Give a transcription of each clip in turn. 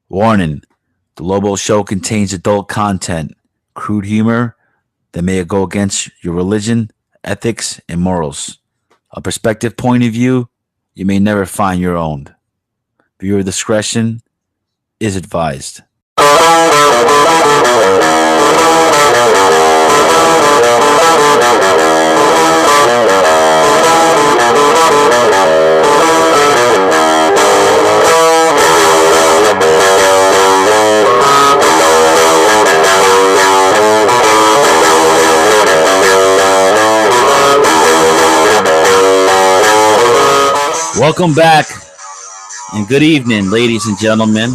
Warning: the Lobo Show contains adult content, crude humor that may go against your religion, ethics, and morals. A perspective point of view you may never find your own. Viewer discretion is advised. Welcome back and good evening, ladies and gentlemen.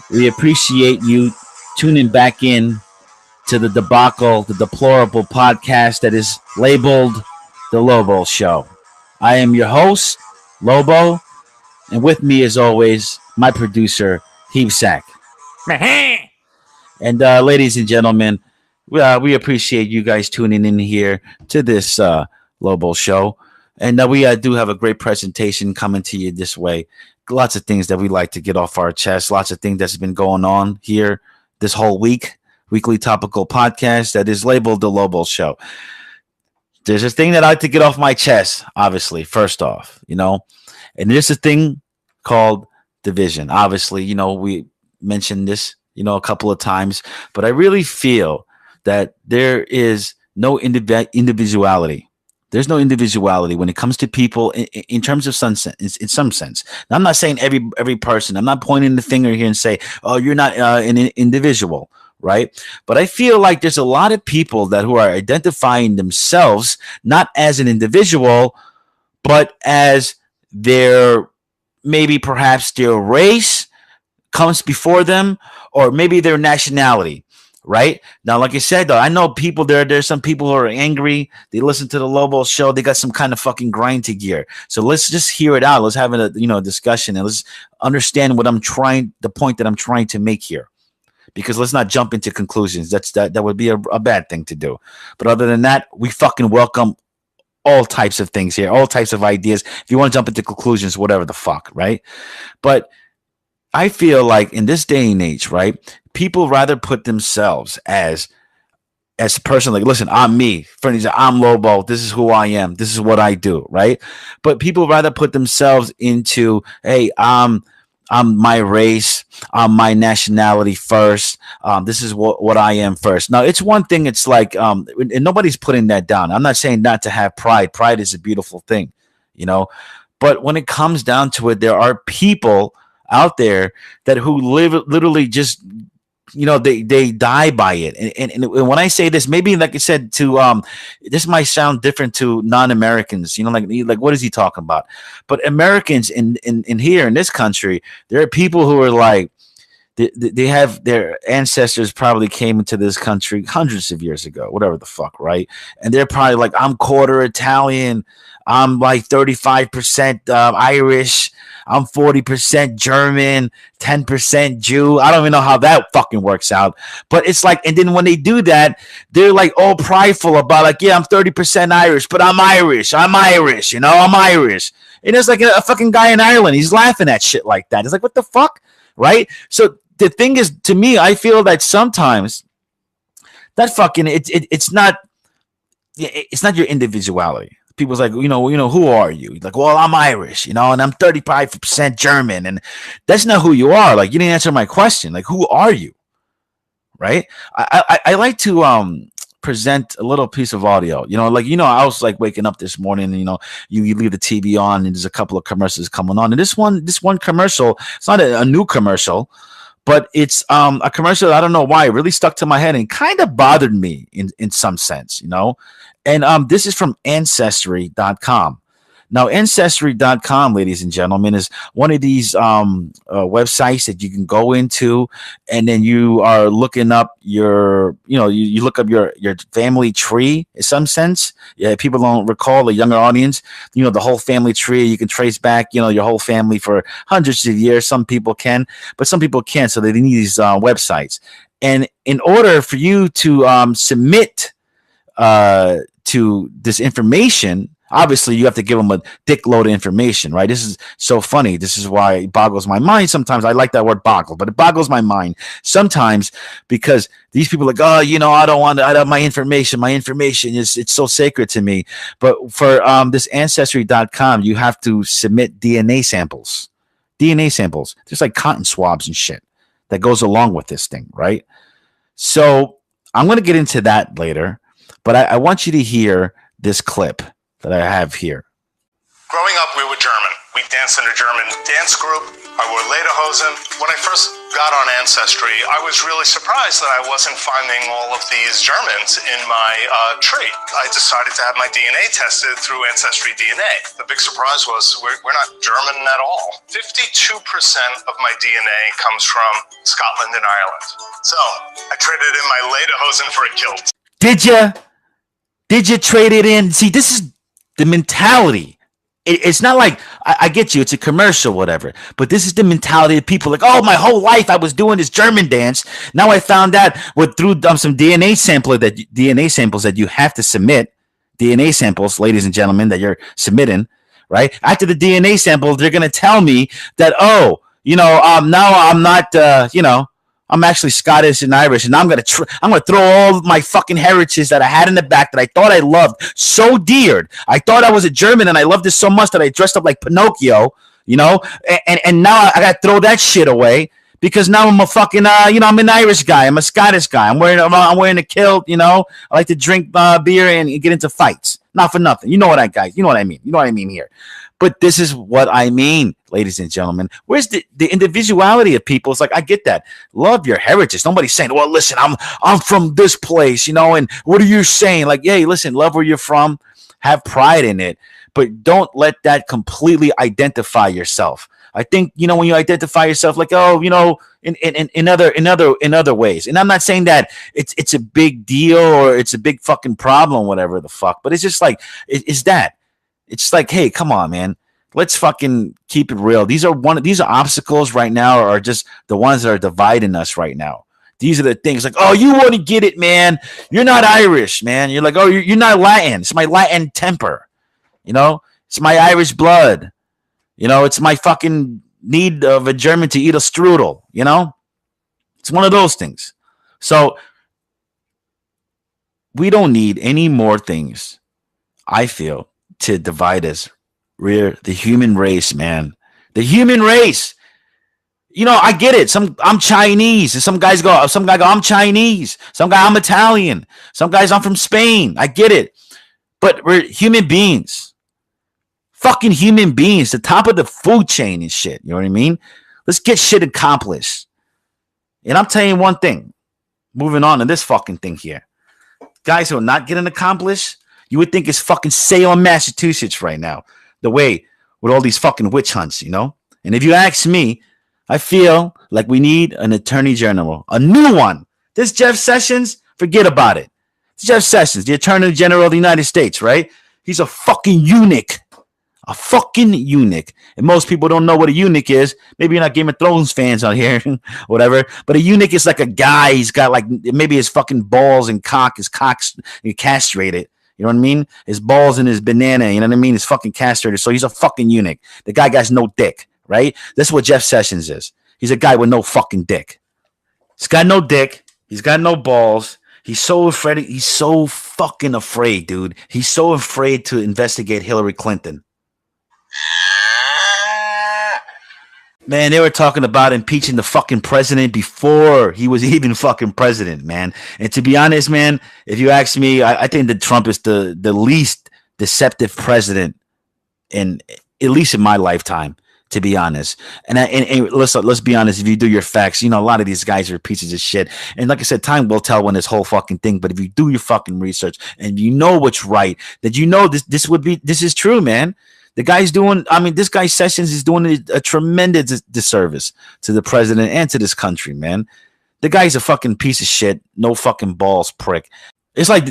We appreciate you tuning back in to the debacle, the deplorable podcast that is labeled The Lobo Show. I am your host, Lobo, and with me, as always, my producer, Heapsack. And ladies and gentlemen, we appreciate you guys tuning in here to this Lobo Show. And we do have a great presentation coming to you this way. Lots of things that we like to get off our chest. Lots of things that's been going on here this whole week. Weekly topical podcast that is labeled The Lobo Show. There's a thing that I like to get off my chest, obviously, first off, and there's a thing called division. Obviously, we mentioned this, a couple of times, but I really feel that there is no individuality. There's no individuality when it comes to people in terms of some sense, in some sense. Now, I'm not saying every person. I'm not pointing the finger here and say, oh, you're not an individual, right? But I feel like there's a lot of people who are identifying themselves not as an individual, but as perhaps their race comes before them, or maybe their nationality. Right now, like I said, though, I know people there's some people who are angry. They listen to the Lobo Show. They got some kind of fucking grind to gear. So let's just hear it out. Let's have a discussion, and let's understand the point that I'm trying to make here. Because let's not jump into conclusions. That would be a bad thing to do. But other than that, we fucking welcome all types of things here, all types of ideas. If you want to jump into conclusions, whatever the fuck, right? But I feel like in this day and age, right, people rather put themselves as a person. Like, listen, I'm me. For instance, I'm Lobo. This is who I am. This is what I do, right? But people rather put themselves into, hey, I'm my race, I'm my nationality first. This is what I am first. Now, it's one thing. It's like, and nobody's putting that down. I'm not saying not to have pride. Pride is a beautiful thing, But when it comes down to it, there are people out there who live literally just they die by it. And when I say this, maybe like I said to this might sound different to non-Americans, like what is he talking about? But Americans in here in this country, there are people who are like they have their ancestors probably came into this country hundreds of years ago, whatever the fuck, right? And they're probably like, I'm quarter Italian, I'm like 35% Irish, I'm 40% German, 10% Jew. I don't even know how that fucking works out. But it's like, and then when they do that, they're like all prideful about like, yeah, I'm 30% Irish, but I'm Irish. I'm Irish. I'm Irish. And there's like a fucking guy in Ireland. He's laughing at shit like that. It's like, what the fuck? Right? So the thing is, to me, I feel that sometimes that fucking, it's not your individuality. People's like, who are you? Like, well, I'm Irish, and I'm 35% German, and that's not who you are. Like, you didn't answer my question. Like, who are you? Right? I like to present a little piece of audio. I was like waking up this morning, and you leave the TV on, and there's a couple of commercials coming on, and this one commercial, it's not a new commercial, but it's a commercial. I don't know why it really stuck to my head and kind of bothered me in some sense, And this is from Ancestry.com. Now, Ancestry.com, ladies and gentlemen, is one of these websites that you can go into, and then you are looking up you look up your family tree in some sense. Yeah, people don't recall, the younger audience, the whole family tree. You can trace back, your whole family for hundreds of years. Some people can, but some people can't. So they need these websites. And in order for you to submit to this information, Obviously, you have to give them a dick load of information, right? This is so funny. This is why it boggles my mind sometimes. I like that word boggle, but it boggles my mind sometimes because these people are like, oh, I don't want to, I don't, my information it's so sacred to me. But for this ancestry.com, you have to submit DNA samples. There's like cotton swabs and shit that goes along with this thing, right? So I'm going to get into that later, but I want you to hear this clip that I have here. Growing up, we were German. We danced in a German dance group. I wore lederhosen. When I first got on Ancestry, I was really surprised that I wasn't finding all of these Germans in my tree. I decided to have my DNA tested through Ancestry DNA. The big surprise was we're not German at all. 52% of my DNA comes from Scotland and Ireland. So I traded in my lederhosen for a kilt. Did you trade it in? See, this is the mentality. It's not like I get you. It's a commercial, whatever. But this is the mentality of people. Like, oh, my whole life I was doing this German dance. Now I found out through some DNA samples that you have to submit. DNA samples, ladies and gentlemen, that you're submitting, right? After the DNA sample, they're gonna tell me that, now I'm not, I'm actually Scottish and Irish, and I'm gonna throw all my fucking heritage that I had in the back that I thought I loved so dear. I thought I was a German, and I loved it so much that I dressed up like Pinocchio, and now I got to throw that shit away because now I'm a fucking, I'm an Irish guy, I'm a Scottish guy, I'm wearing a kilt, I like to drink beer and get into fights, not for nothing. You know what I mean here. But this is what I mean, ladies and gentlemen. Where's the individuality of people? It's like, I get that. Love your heritage. Nobody's saying, well, listen, I'm from this place, and what are you saying? Like, hey, listen, love where you're from. Have pride in it. But don't let that completely identify yourself. I think, when you identify yourself like, oh, in other ways. And I'm not saying that it's a big deal or it's a big fucking problem, whatever the fuck. But it's just like, it's that. It's like, hey, come on, man. Let's fucking keep it real. These are obstacles right now, are just the ones that are dividing us right now. These are the things like, oh, you want to get it, man. You're not Irish, man. You're like, oh, you're not Latin. It's my Latin temper. It's my Irish blood. It's my fucking need of a German to eat a strudel. It's one of those things. So we don't need any more things, I feel, to divide us. We're the human race, man. The human race. I get it. I'm Chinese, and some guy go, I'm Chinese. Some guy, I'm Italian. Some guys, I'm from Spain. I get it. But we're human beings. Fucking human beings, the top of the food chain and shit. You know what I mean? Let's get shit accomplished. And I'm telling you one thing. Moving on to this fucking thing here. Guys who are not getting accomplished, you would think it's fucking Salem, Massachusetts right now. The way with all these fucking witch hunts, And if you ask me, I feel like we need an attorney general, a new one. This Jeff Sessions, forget about it. It's Jeff Sessions, the attorney general of the United States, right? He's a fucking eunuch. A fucking eunuch. And most people don't know what a eunuch is. Maybe you're not Game of Thrones fans out here, whatever. But a eunuch is like a guy. He's got like maybe his fucking balls and his cock's castrated. You know what I mean? His balls and his banana, you know what I mean? He's fucking castrated. So he's a fucking eunuch. The guy got no dick, right? That's what Jeff Sessions is. He's a guy with no fucking dick. He's got no dick. He's got no balls. He's so afraid. He's so fucking afraid, dude. He's so afraid to investigate Hillary Clinton. Man, they were talking about impeaching the fucking president before he was even fucking president, man. And to be honest, man, if you ask me, I think that Trump is the least deceptive president at least in my lifetime, to be honest. And let's be honest, if you do your facts, a lot of these guys are pieces of shit. And like I said, time will tell when this whole fucking thing, but if you do your fucking research and you know what's right, that this is true, man. The guy's this guy Sessions is doing a tremendous disservice to the president and to this country, man. The guy's a fucking piece of shit. No fucking balls, prick. It's like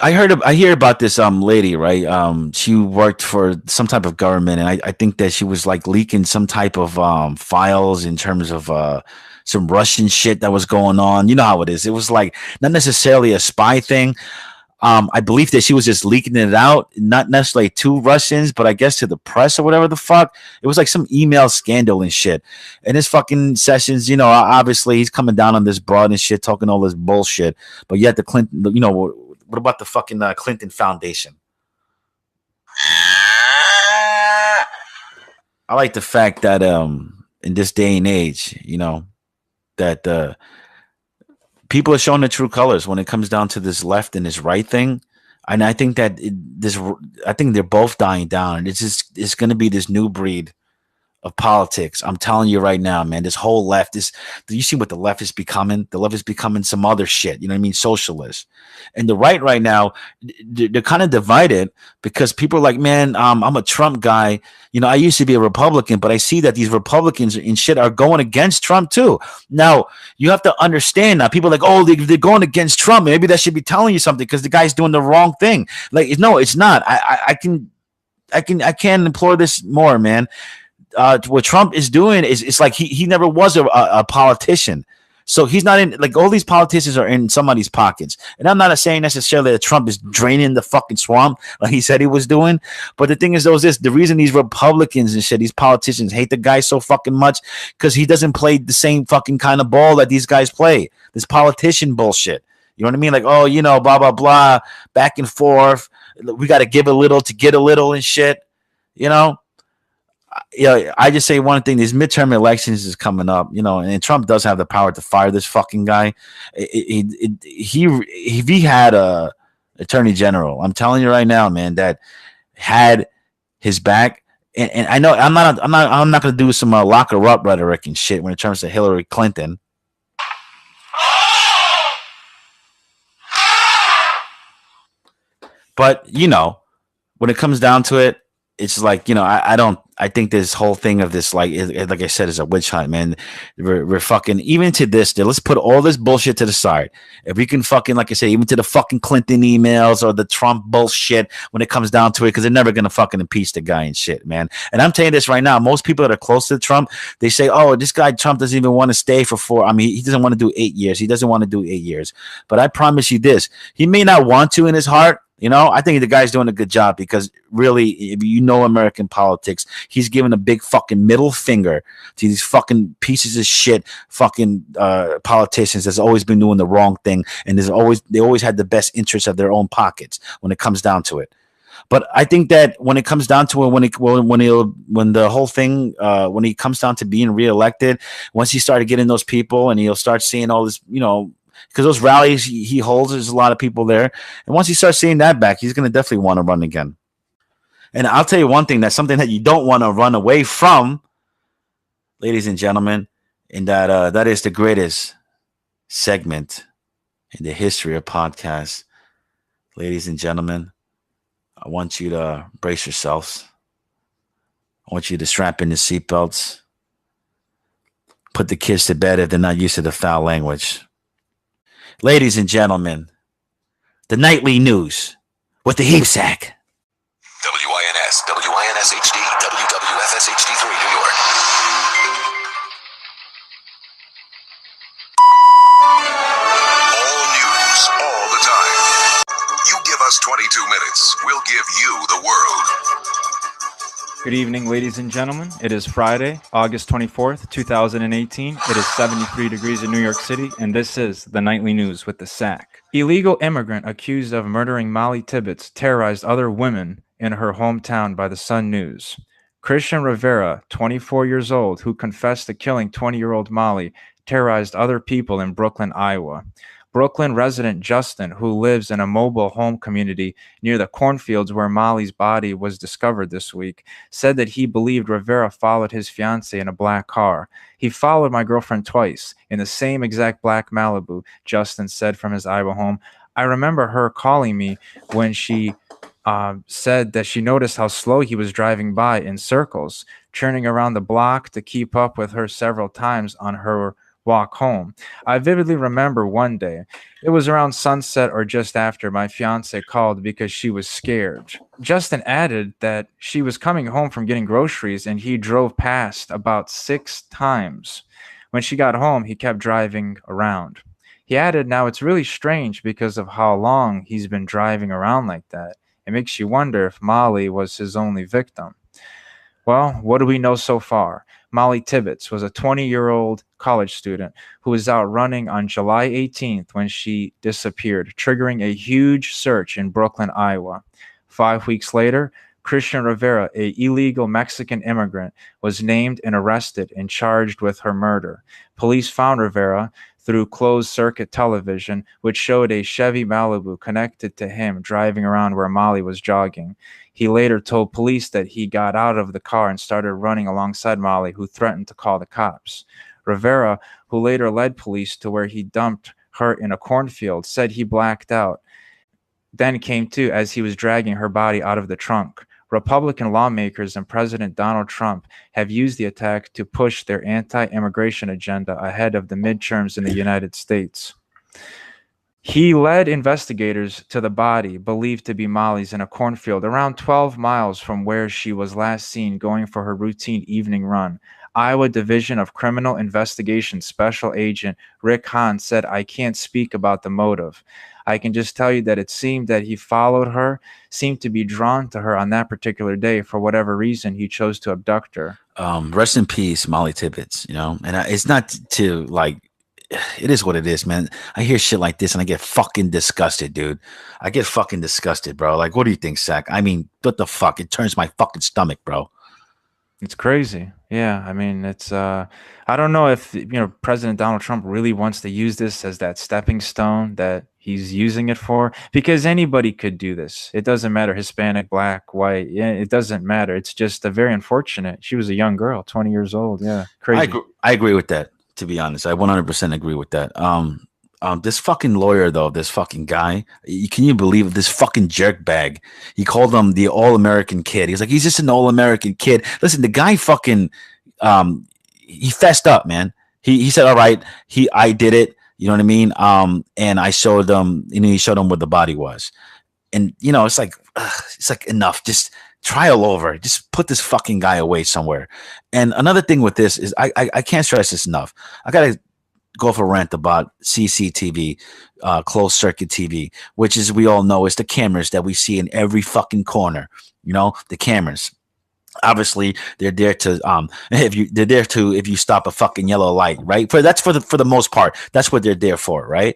I hear about this lady, right? She worked for some type of government, and I think that she was like leaking some type of files in terms of some Russian shit that was going on. You know how it is. It was like not necessarily a spy thing. I believe that she was just leaking it out, not necessarily to Russians, but I guess to the press or whatever the fuck. It was like some email scandal and shit. And his fucking sessions, obviously he's coming down on this broad and shit, talking all this bullshit. But yet the Clinton, what about the fucking Clinton Foundation? I like the fact that in this day and age, that people are showing the true colors when it comes down to this left and this right thing. And I think that I think they're both dying down. It's going to be this new breed of politics. I'm telling you right now, man, this whole left is, you see what the left is becoming? The left is becoming some other shit. You know what I mean? Socialist. And the right now, they're kind of divided because people are like, man, I'm a Trump guy. I used to be a Republican, but I see that these Republicans and shit are going against Trump too. Now, you have to understand now, people are like, oh, they're going against Trump. Maybe that should be telling you something because the guy's doing the wrong thing. Like, no, it's not. I can't implore this more, man. What Trump is doing is it's like he never was a politician. So he's not in, like, all these politicians are in somebody's pockets. And I'm not saying necessarily that Trump is draining the fucking swamp like he said he was doing. But the thing is, though, is this: the reason these Republicans and shit, these politicians hate the guy so fucking much because he doesn't play the same fucking kind of ball that these guys play. This politician bullshit. You know what I mean? Like, oh, blah, blah, blah, back and forth. We got to give a little to get a little and shit. I just say one thing: these midterm elections is coming up, and Trump does have the power to fire this fucking guy. If he had a attorney general, I'm telling you right now, man, that had his back. And I know I'm not going to do some lock her up rhetoric and shit when it comes to Hillary Clinton. But when it comes down to it, it's like, I think this whole thing of this, like I said, is a witch hunt, man. We're fucking, even to this, let's put all this bullshit to the side. If we can fucking, like I said, even to the fucking Clinton emails or the Trump bullshit when it comes down to it, because they're never going to fucking impeach the guy and shit, man. And I'm telling you this right now, most people that are close to Trump, they say, oh, this guy Trump doesn't even want to stay for he doesn't want to do 8 years. He doesn't want to do 8 years. But I promise you this, he may not want to in his heart. I think the guy's doing a good job because really, if American politics, he's giving a big fucking middle finger to these fucking pieces of shit fucking politicians that's always been doing the wrong thing. And they always had the best interests of their own pockets when it comes down to it. But I think that when it comes down to it, when the whole thing, when he comes down to being reelected, once he started getting those people and he'll start seeing all this, because those rallies he holds, there's a lot of people there. And once he starts seeing that back, he's going to definitely want to run again. And I'll tell you one thing, that's something that you don't want to run away from, ladies and gentlemen, and that is the greatest segment in the history of podcasts. Ladies and gentlemen, I want you to brace yourselves. I want you to strap in the seatbelts. Put the kids to bed if they're not used to the foul language. Ladies and gentlemen, the nightly news with the heap sack. WINS, WINS HD, WWFS HD3, New York. All news, all the time. You give us 22 minutes, we'll give you the world. Good evening, ladies and gentlemen. It is Friday, August 24th, 2018. It is 73 degrees in New York City, and this is the Nightly News with the Sack. Illegal immigrant accused of murdering Molly Tibbetts terrorized other women in her hometown by the Sun News. Christian Rivera, 24 years old, who confessed to killing 20-year-old Molly, terrorized other people in Brooklyn, Iowa. Brooklyn resident Justin, who lives in a mobile home community near the cornfields where Molly's body was discovered this week, said that he believed Rivera followed his fiancée in a black car. He followed my girlfriend twice in the same exact black Malibu, Justin said from his Iowa home. I remember her calling me when she said that she noticed how slow he was driving by in circles, churning around the block to keep up with her several times on her walk home. I vividly remember one day, it was around sunset or just after, my fiance called because she was scared. Justin added that she was coming home from getting groceries and he drove past about 6 times. When she got home, he kept driving around. He added, "Now it's really strange because of how long he's been driving around like that. It makes you wonder if Molly was his only victim." Well, what do we know so far? Molly Tibbetts was a 20-year-old college student who was out running on July 18th when she disappeared, triggering a huge search in Brooklyn, Iowa. 5 weeks later, Christian Rivera, a illegal Mexican immigrant, was named and arrested and charged with her murder. Police found Rivera through closed-circuit television, which showed a Chevy Malibu connected to him driving around where Molly was jogging. He later told police that he got out of the car and started running alongside Molly, who threatened to call the cops. Rivera, who later led police to where he dumped her in a cornfield, said he blacked out, then came to as he was dragging her body out of the trunk. Republican lawmakers and President Donald Trump have used the attack to push their anti-immigration agenda ahead of the midterms in the United States. He led investigators to the body, believed to be Molly's, in a cornfield around 12 miles from where she was last seen going for her routine evening run. Iowa Division of Criminal Investigation Special Agent Rick Hahn said, "I can't speak about the motive. I can just tell you that it seemed that he followed her, seemed to be drawn to her on that particular day. For whatever reason, he chose to abduct her." Rest in peace, Molly Tibbetts. And it's not to like. It is what it is, man. I hear shit like this and I get fucking disgusted, dude. I get fucking disgusted, bro. Like, what do you think, Zach? I mean, what the fuck? It turns my fucking stomach, bro. It's crazy. Yeah, I mean, it's I don't know if President Donald Trump really wants to use this as that stepping stone that he's using it for, because anybody could do this. It doesn't matter, Hispanic, black, white. Yeah, it doesn't matter. It's just a very unfortunate. She was a young girl, 20 years old. Yeah, crazy. I agree with that. To be honest, I 100% agree with that. This fucking lawyer, though, this fucking guy, can you believe it? This fucking jerk bag? He called him the all-American kid. He's like, he's just an all-American kid. Listen, the guy fucking, he fessed up, man. He said, all right, I did it. You know what I mean? And I showed them, he showed them where the body was. And, it's like enough. Just try all over. Just put this fucking guy away somewhere. And another thing with this is I can't stress this enough. I got to go for a rant about CCTV, closed circuit TV, which, as we all know, is the cameras that we see in every fucking corner. The cameras. Obviously, they're there to if you stop a fucking yellow light, right? For the most part, that's what they're there for, right?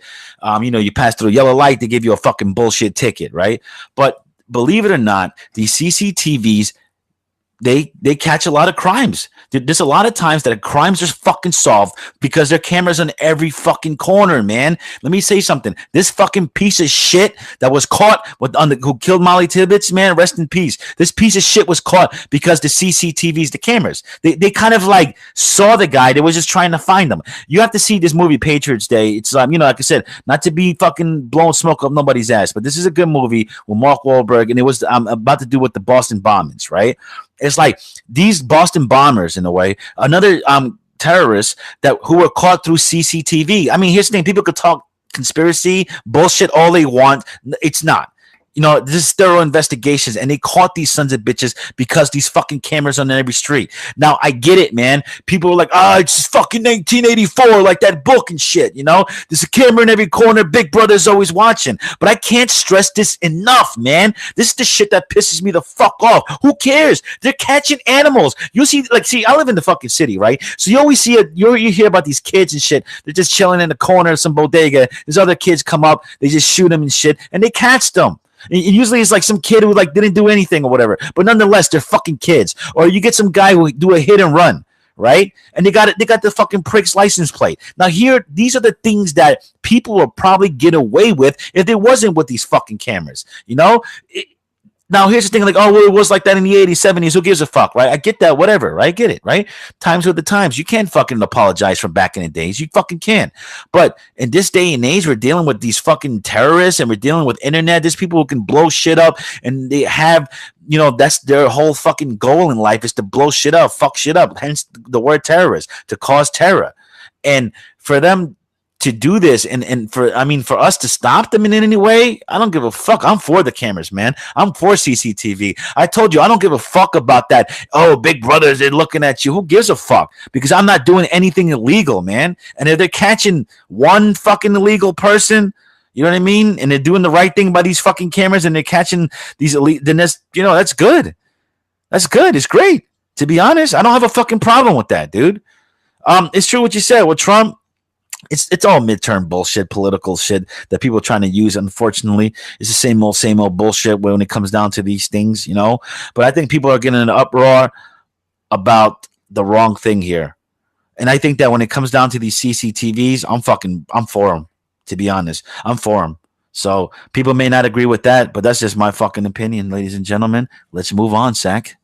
You pass through a yellow light, they give you a fucking bullshit ticket, right? But believe it or not, these CCTVs, they catch a lot of crimes. There's a lot of times that crimes are fucking solved because there are cameras on every fucking corner, man. Let me say something. This fucking piece of shit that was caught who killed Molly Tibbetts, man, rest in peace. This piece of shit was caught because the CCTVs, the cameras, they kind of like saw the guy. They was just trying to find him. You have to see this movie, Patriots Day. It's like I said, not to be fucking blowing smoke up nobody's ass, but this is a good movie with Mark Wahlberg, and it was about to do with the Boston bombings, right? It's like these Boston bombers, in a way, another terrorists who were caught through CCTV. I mean, here's the thing: people could talk conspiracy bullshit all they want. It's not. This is thorough investigations, and they caught these sons of bitches because these fucking cameras on every street. Now, I get it, man. People are like, it's just fucking 1984, like that book and shit, There's a camera in every corner. Big Brother's always watching. But I can't stress this enough, man. This is the shit that pisses me the fuck off. Who cares? They're catching animals. You see, I live in the fucking city, right? So you always see you hear about these kids and shit. They're just chilling in the corner of some bodega. There's other kids come up. They just shoot them and shit, and they catch them. And usually it's like some kid who didn't do anything or whatever, but nonetheless they're fucking kids. Or you get some guy who do a hit and run, right? And they got the fucking prick's license plate. Now these are the things that people will probably get away with if there wasn't with these fucking cameras. Now, here's the thing, it was like that in the 80s, 70s. Who gives a fuck, right? I get that, whatever, right? I get it, right? Times are the times. You can't fucking apologize from back in the days. You fucking can. But in this day and age, we're dealing with these fucking terrorists, and we're dealing with internet. There's people who can blow shit up, and they have, that's their whole fucking goal in life, is to blow shit up, fuck shit up. Hence the word terrorist, to cause terror. And for them to do this and for us to stop them in any way, I don't give a fuck. I'm for the cameras, man. I'm for CCTV. I told you I don't give a fuck about that. Oh, big brothers, they're looking at you. Who gives a fuck? Because I'm not doing anything illegal, man. And if they're catching one fucking illegal person, you know what I mean, and they're doing the right thing by these fucking cameras and they're catching these elite, then that's, that's good. That's good. It's great. To be honest, I don't have a fucking problem with that, dude. It's true what you said with Trump. It's all midterm bullshit, political shit that people are trying to use. Unfortunately, it's the same old bullshit when it comes down to these things, But I think people are getting an uproar about the wrong thing here, and I think that when it comes down to these CCTVs, I'm for them. To be honest, I'm for them. So people may not agree with that, but that's just my fucking opinion, ladies and gentlemen. Let's move on, Sack.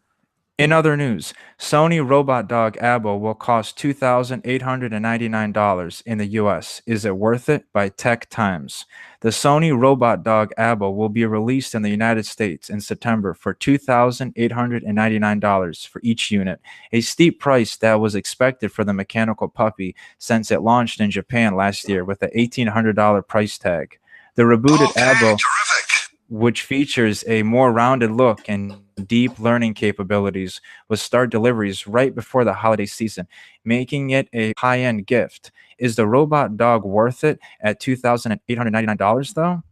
In other news, Sony robot dog Abo will cost $2,899 in the US. Is it worth it? By Tech Times. The Sony robot dog Abo will be released in the United States in September for $2,899 for each unit, a steep price that was expected for the mechanical puppy since it launched in Japan last year with an $1,800 price tag. The rebooted Abo, which features a more rounded look and deep learning capabilities, will start deliveries right before the holiday season, making it a high-end gift. Is the robot dog worth it at $2,899 though?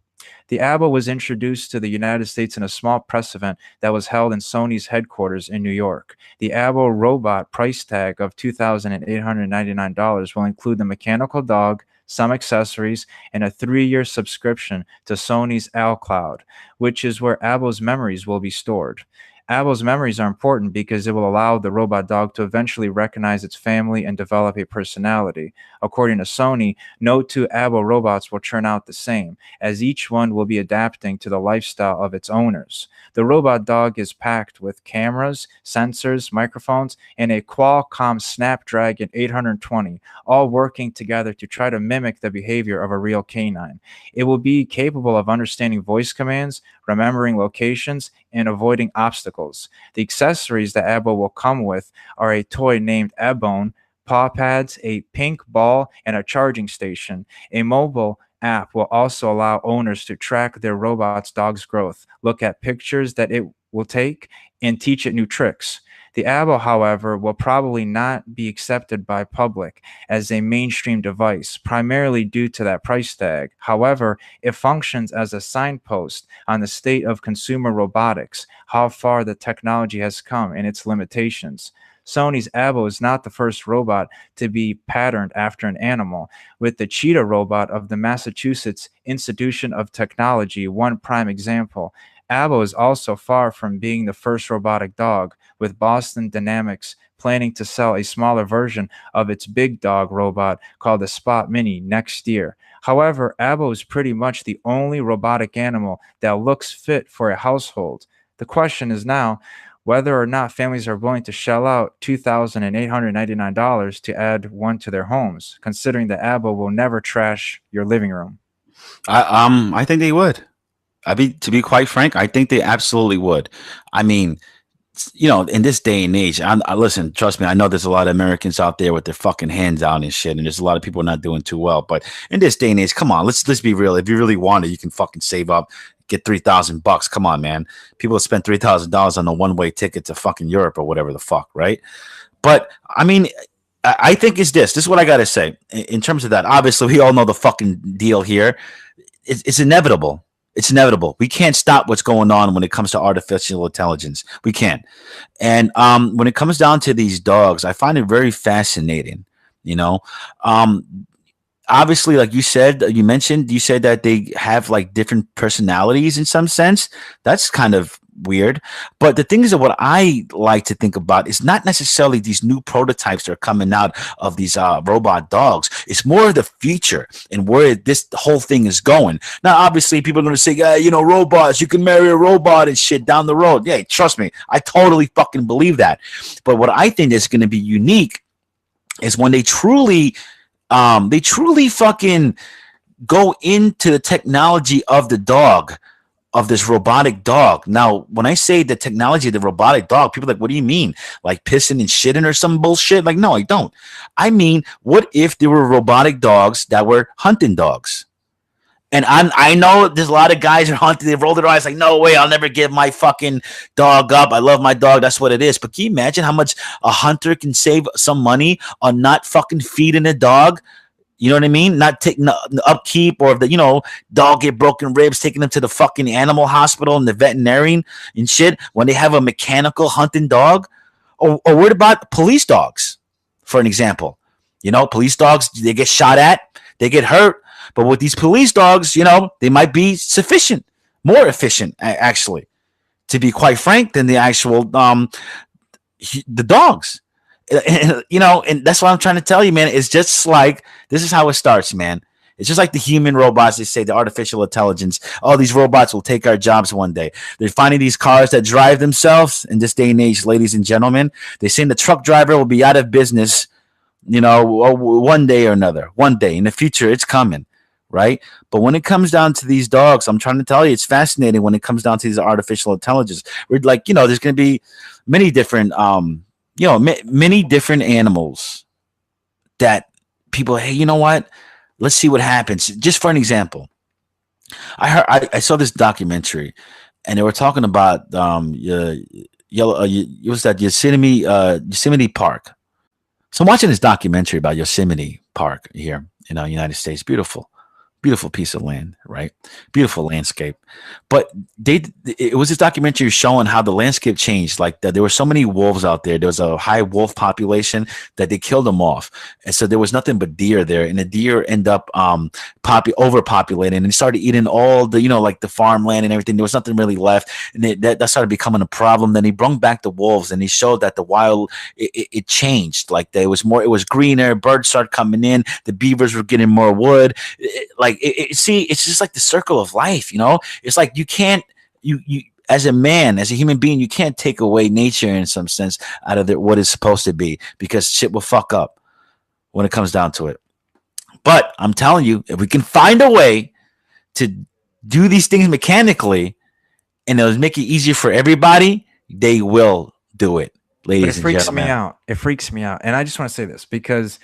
The Abo was introduced to the United States in a small press event that was held in Sony's headquarters in New York. The Abo robot price tag of $2,899 will include the mechanical dog, some accessories, and a 3-year subscription to Sony's iCloud, which is where Abo's memories will be stored. Abo's memories are important because it will allow the robot dog to eventually recognize its family and develop a personality. According to Sony, no two Abo robots will turn out the same, as each one will be adapting to the lifestyle of its owners. The robot dog is packed with cameras, sensors, microphones, and a Qualcomm Snapdragon 820, all working together to try to mimic the behavior of a real canine. It will be capable of understanding voice commands, remembering locations, and avoiding obstacles. The accessories that Abo will come with are a toy named Ebone, paw pads, a pink ball, and a charging station. A mobile app will also allow owners to track their robot's dog's growth, look at pictures that it will take, and teach it new tricks. The Abo, however, will probably not be accepted by public as a mainstream device, primarily due to that price tag. However, it functions as a signpost on the state of consumer robotics, how far the technology has come, and its limitations. Sony's Abo is not the first robot to be patterned after an animal, with the cheetah robot of the Massachusetts Institute of Technology one prime example. Abo is also far from being the first robotic dog, with Boston Dynamics planning to sell a smaller version of its big dog robot called the Spot Mini next year. However, Abo is pretty much the only robotic animal that looks fit for a household. The question is now whether or not families are willing to shell out $2,899 to add one to their homes, considering the Abo will never trash your living room. I think they would. To be quite frank, I think they absolutely would. I mean, in this day and age, I listen, trust me, I know there's a lot of Americans out there with their fucking hands out and shit, and there's a lot of people not doing too well. But in this day and age, come on, let's be real. If you really want it, you can fucking save up, get $3,000. Come on, man. People spend $3,000 on a one-way ticket to fucking Europe or whatever the fuck, right? But I mean, I think it's this. This is what I gotta say in terms of that. Obviously, we all know the fucking deal here. It's inevitable. It's inevitable. We can't stop what's going on when it comes to artificial intelligence. We can't. And when it comes down to these dogs, I find it very fascinating. Obviously, like you said that they have like different personalities in some sense. That's kind of weird. But the thing is that what I like to think about is not necessarily these new prototypes that are coming out of these robot dogs. It's more of the future and where this whole thing is going. Now, obviously, people are going to say, robots, you can marry a robot and shit down the road. Yeah, trust me. I totally fucking believe that. But what I think is going to be unique is when they truly fucking go into the technology of the dog of this robotic dog. Now, when I say the technology of the robotic dog, people are like, what do you mean? Like pissing and shitting or some bullshit? Like, no, I don't. I mean, what if there were robotic dogs that were hunting dogs? And I know there's a lot of guys who are hunting. They roll their eyes like, no way, I'll never give my fucking dog up. I love my dog. That's what it is. But can you imagine how much a hunter can save some money on not fucking feeding a dog? You know what I mean? Not taking the upkeep, or the, dog get broken ribs, taking them to the fucking animal hospital and the veterinarian and shit when they have a mechanical hunting dog. Or what about police dogs, for an example? Police dogs, they get shot at, they get hurt. But with these police dogs, they might be more efficient, actually, to be quite frank, than the actual the dogs. And that's what I'm trying to tell you, man. It's just like, this is how it starts, man. It's just like the human robots. They say the artificial intelligence. Oh, these robots will take our jobs one day. They're finding these cars that drive themselves in this day and age, ladies and gentlemen. They're saying the truck driver will be out of business, one day or another. One day in the future, it's coming. Right. But when it comes down to these dogs, I'm trying to tell you, it's fascinating when it comes down to these artificial intelligence. We're like, there's going to be many different, many different animals that people, hey, you know what? Let's see what happens. Just for an example, I saw this documentary, and they were talking about it was that Yosemite Park. So I'm watching this documentary about Yosemite Park here in the United States. Beautiful piece of land, right? Beautiful landscape. But it was this documentary showing how the landscape changed. Like that, there were so many wolves out there. There was a high wolf population that they killed them off, and so there was nothing but deer there. And the deer end up overpopulating, and they started eating all the like the farmland and everything. There was nothing really left, and that started becoming a problem. Then he brought back the wolves, and he showed that the wild it changed. Like there was more. It was greener. Birds started coming in. The beavers were getting more wood. It's just like the circle of life, It's like you can't, you as a man, as a human being, you can't take away nature in some sense out of what it's supposed to be, because shit will fuck up when it comes down to it. But I'm telling you, if we can find a way to do these things mechanically and it'll make it easier for everybody, they will do it, ladies and gentlemen. It freaks me out. And I just want to say this, because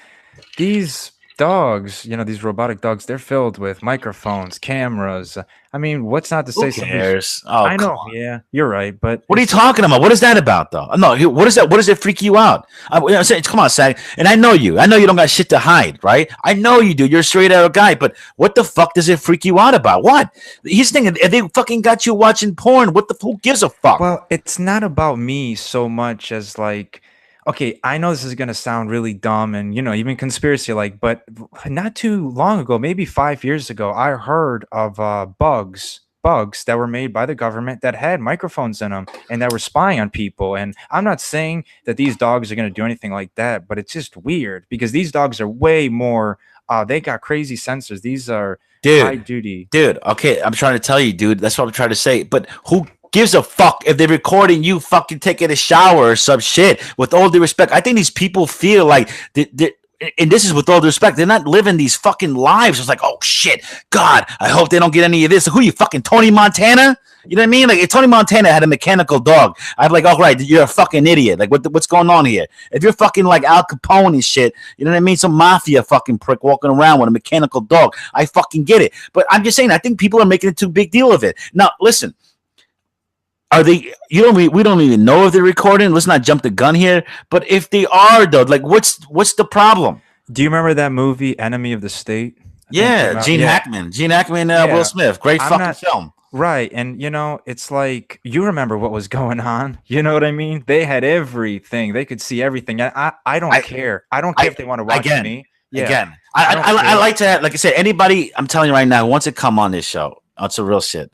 these dogs, these robotic dogs, they're filled with microphones, cameras. I mean, what's not to say? Who cares? I know. Yeah, you're right. But what are you talking about? What is that about, though? No, what is that? What does it freak you out? I'm saying, come on, Sag. And I know you. I know you don't got shit to hide, right? I know you do. You're a straight out guy. But what the fuck does it freak you out about? What? He's thinking, if they fucking got you watching porn, who gives a fuck? Well, it's not about me so much as like, okay, I know this is going to sound really dumb and, even conspiracy-like, but not too long ago, maybe 5 years ago, I heard of bugs that were made by the government that had microphones in them and that were spying on people. And I'm not saying that these dogs are going to do anything like that, but it's just weird because these dogs are way more, they got crazy sensors. These are high duty. Dude, okay, I'm trying to tell you, dude. That's what I'm trying to say. But who gives a fuck if they're recording you fucking taking a shower or some shit? With all due respect, I think these people feel like and this is with all due respect, they're not living these fucking lives. It's like, oh shit, God, I hope they don't get any of this. Who you fucking Tony Montana? You know what I mean? Like if Tony Montana had a mechanical dog, I'd be like, oh right, you're a fucking idiot. Like what's going on here? If you're fucking like Al Capone and shit, you know what I mean? Some mafia fucking prick walking around with a mechanical dog, I fucking get it. But I'm just saying, I think people are making a too big deal of it. Now listen. Are they? We don't even know if they're recording. Let's not jump the gun here. But if they are, though, like, what's the problem? Do you remember that movie, Enemy of the State? Yeah, Gene Hackman, Will Smith, great film. Right, and it's like you remember what was going on. You know what I mean? They had everything. They could see everything. I don't care. I don't care if they want to watch me. Yeah. Again, I like to have, like I said, anybody. I'm telling you right now, who wants to come on this show? It's a real shit.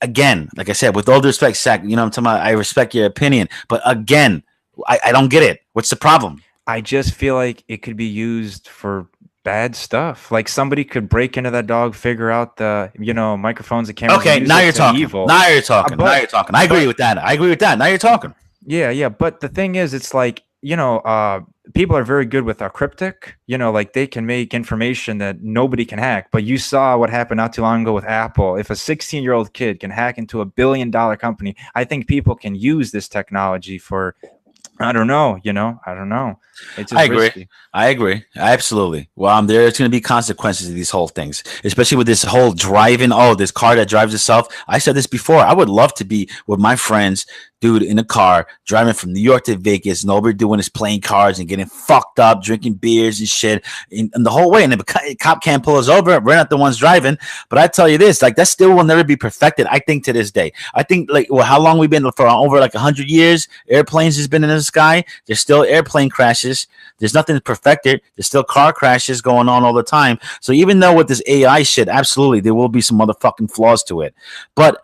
Again, like I said, with all due respect, Zach, I'm talking about, I respect your opinion, but again, I don't get it. What's the problem? I just feel like it could be used for bad stuff. Like somebody could break into that dog, figure out the, microphones and cameras. Okay, now you're talking. Now you're talking. I agree with that. Now you're talking. Yeah. But the thing is, it's like, people are very good with cryptic, like they can make information that nobody can hack. But you saw what happened not too long ago with Apple. If a 16-year-old kid can hack into $1 billion company, I think people can use this technology for, I don't know, I don't know. It's I just agree. risky. I agree. Absolutely. Well, there's going to be consequences to these whole things, especially with this whole driving. Oh, this car that drives itself. I said this before. I would love to be with my friends, dude, in a car driving from New York to Vegas, and all we're doing is playing cards and getting fucked up, drinking beers and shit, and the whole way. And the cop can't pull us over. We're not the ones driving. But I tell you this, like that still will never be perfected. I think to this day. I think like how long we've been for over like 100 years. Airplanes has been in the sky. There's still airplane crashes. There's nothing perfected. There's still car crashes going on all the time. So even though with this AI shit, absolutely, there will be some motherfucking flaws to it. But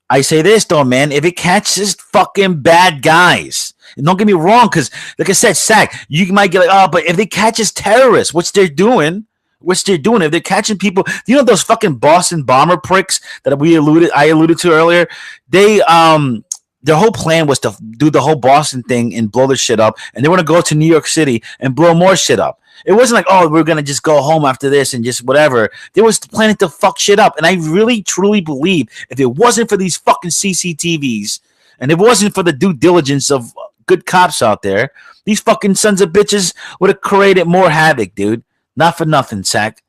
I say this though, man, if it catches fucking bad guys, and don't get me wrong, because like I said, Sack, you might get like, oh, but if it catches terrorists, which they're doing, if they're catching people, those fucking Boston bomber pricks that I alluded to earlier, they their whole plan was to do the whole Boston thing and blow the shit up, and they want to go to New York City and blow more shit up. It wasn't like, oh, we're gonna just go home after this and just whatever. They was planning to fuck shit up, and I really truly believe if it wasn't for these fucking CCTVs and if it wasn't for the due diligence of good cops out there, these fucking sons of bitches would have created more havoc, dude. Not for nothing, Sack.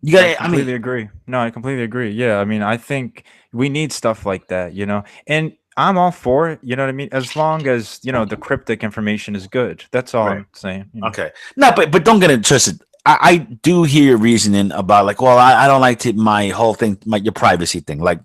You got. I completely agree. No, I completely agree. Yeah, I mean, I think we need stuff like that, and I'm all for it. You know what I mean? As long as the cryptic information is good. That's all I'm saying. Okay. No, but don't get it twisted. I do hear your reasoning about like, well, I don't like my whole thing, your privacy thing. Like,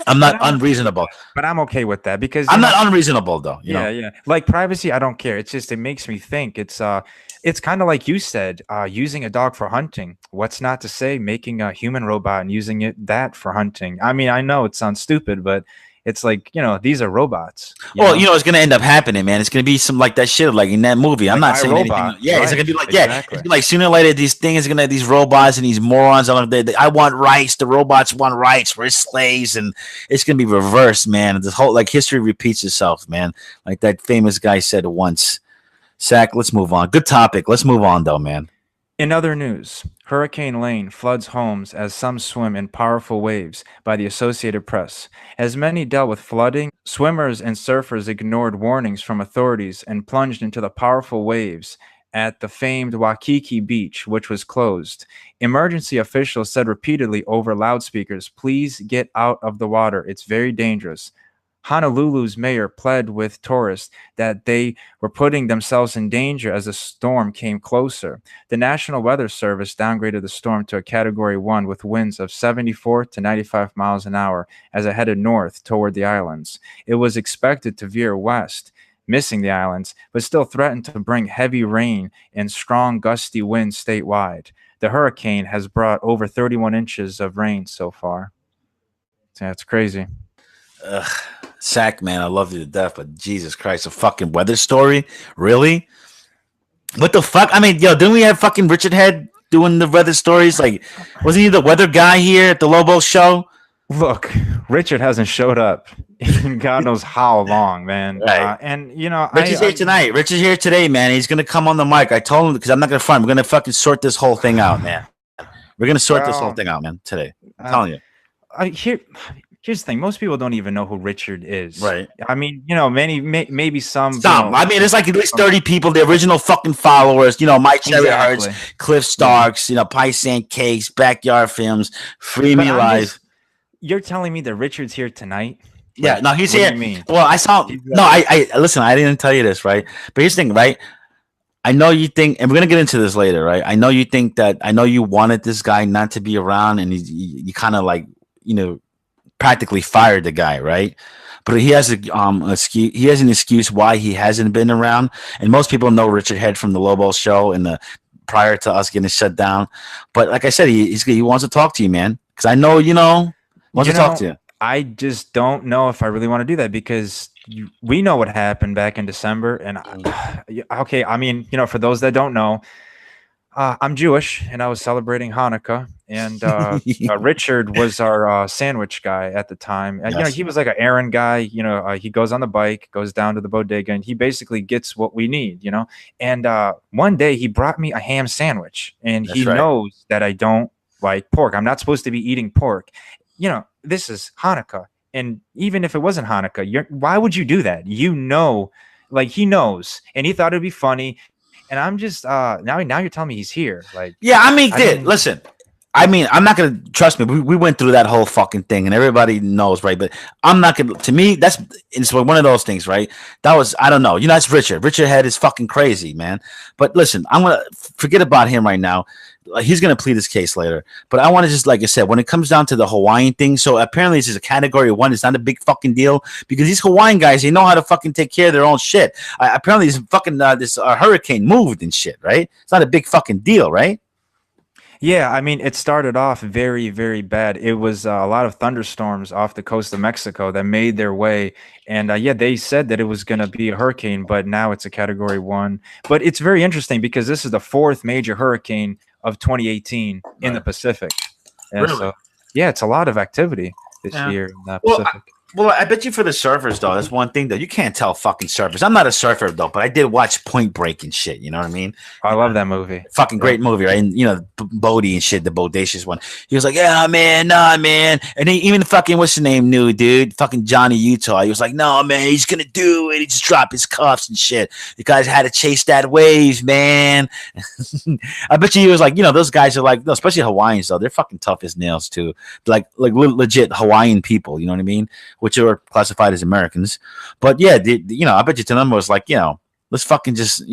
I'm not unreasonable. But I'm okay with that because I'm not unreasonable though. Yeah. Like privacy, I don't care. It's just it makes me think. It's kind of like you said, using a dog for hunting. What's not to say making a human robot and using that for hunting? I mean, I know it sounds stupid, but it's like, these are robots. Well, it's going to end up happening, man. It's going to be some like that shit, like in that movie. I'm not saying anything. Yeah, right. It's going to be like, exactly. It's like sooner or later, these things are going to have these robots and these morons. I want rights. The robots want rights. We're slaves. And it's going to be reversed, man. This whole like history repeats itself, man. Like that famous guy said once. Sack, let's move on. Good topic. Let's move on, though, man. In other news, Hurricane Lane floods homes as some swim in powerful waves by the Associated Press. As many dealt with flooding, swimmers and surfers ignored warnings from authorities and plunged into the powerful waves at the famed Waikiki Beach, which was closed. Emergency officials said repeatedly over loudspeakers, "Please get out of the water. It's very dangerous." Honolulu's mayor pled with tourists that they were putting themselves in danger as the storm came closer. The National Weather Service downgraded the storm to a Category 1 with winds of 74 to 95 miles an hour as it headed north toward the islands. It was expected to veer west, missing the islands, but still threatened to bring heavy rain and strong gusty winds statewide. The hurricane has brought over 31 inches of rain so far. That's crazy. Ugh. Sack, man, I love you to death, but Jesus Christ, a fucking weather story? Really? What the fuck? I mean, didn't we have fucking Richard Head doing the weather stories? Like, wasn't he the weather guy here at the Lobo show? Look, Richard hasn't showed up in God knows how long, man. Right. And, Richard's here tonight. Richard's here today, man. He's going to come on the mic. I told him, because I'm not going to front. We're going to fucking sort this whole thing out, man. We're going to sort this whole thing out, man, today. I'm telling you. Here's the thing: most people don't even know who Richard is. Right. I mean, maybe some. I mean, it's like at least 30 people, the original fucking followers. Mike Cherry Hurts, Cliff Starks, Pie Sand Cakes, Backyard Films, Free Me Live. You're telling me that Richard's here tonight? Yeah, no, he's here. Well, I saw. No, I listen. I didn't tell you this, right? But here's the thing, right? I know you think, and we're gonna get into this later, right? I know you think that. I know you wanted this guy not to be around, and you kind of like, practically fired the guy, right? But he has excuse. He has an excuse why he hasn't been around, and most people know Richard Head from the Lobo show and prior to us getting shut down. But like I said, he wants to talk to you, man, because I know wants to talk to you. I just don't know if I really want to do that because we know what happened back in December, and okay, I mean, for those that don't know, I'm Jewish, and I was celebrating Hanukkah, and Richard was our sandwich guy at the time. And, Yes. he was like an errand guy. He goes on the bike, goes down to the bodega, and he basically gets what we need. And one day he brought me a ham sandwich, and That's he right. knows that I don't like pork. I'm not supposed to be eating pork. This is Hanukkah, and even if it wasn't Hanukkah, why would you do that? Like he knows, and he thought it'd be funny. And I'm just now you're telling me he's here. Like, Yeah, I mean, don't- listen. I mean, I'm not gonna trust me. We went through that whole fucking thing, and everybody knows, right? But I'm not gonna. To me, it's one of those things, right? That was I don't know. That's Richard. Richard head is fucking crazy, man. But listen, I'm gonna forget about him right now. He's gonna plead his case later. But I want to just, like I said, when it comes down to the Hawaiian thing, so apparently this is a category 1. It's not a big fucking deal because these Hawaiian guys, they know how to fucking take care of their own shit. Apparently, this fucking this hurricane moved and shit, right? It's not a big fucking deal, right? Yeah, I mean, it started off very, very bad. It was a lot of thunderstorms off the coast of Mexico that made their way. And they said that it was going to be a hurricane, but now it's a category 1. But it's very interesting because this is the 4th major hurricane of 2018 in the Pacific. And Really? so, yeah, it's a lot of activity this year in the Pacific. Well, I bet you for the surfers, though, that's one thing, though. You can't tell fucking surfers. I'm not a surfer, though, but I did watch Point Break and shit. You know what I mean? I love that movie. Fucking great movie, right? And, Bodie and shit, the bodacious one. He was like, yeah, man, nah, man. And then even fucking, what's the name, new dude? Fucking Johnny Utah. He was like, no, man, he's going to do it. He just dropped his cuffs and shit. You guys had to chase that wave, man. I bet you he was like, those guys are like, especially Hawaiians, though. They're fucking tough as nails, too. Like legit Hawaiian people, you know what I mean? Which are classified as Americans. But yeah, I bet you to them was like, let's fucking just,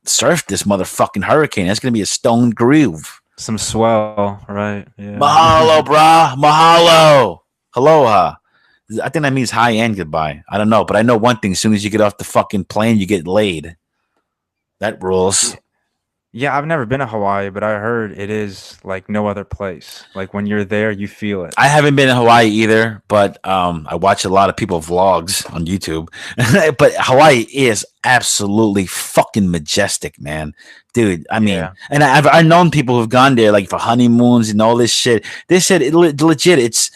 surf this motherfucking hurricane. That's going to be a stone groove. Some swell, right? Yeah. Mahalo, brah. Mahalo. Aloha. I think that means hi and goodbye. I don't know, but I know one thing. As soon as you get off the fucking plane, you get laid. That rules. Yeah, I've never been to Hawaii, but I heard it is like no other place. Like when you're there, you feel it. I haven't been in Hawaii either, but I watch a lot of people vlogs on YouTube. But Hawaii is absolutely fucking majestic, man. Dude, I mean, and I've known people who've gone there like for honeymoons and all this shit. They said legit.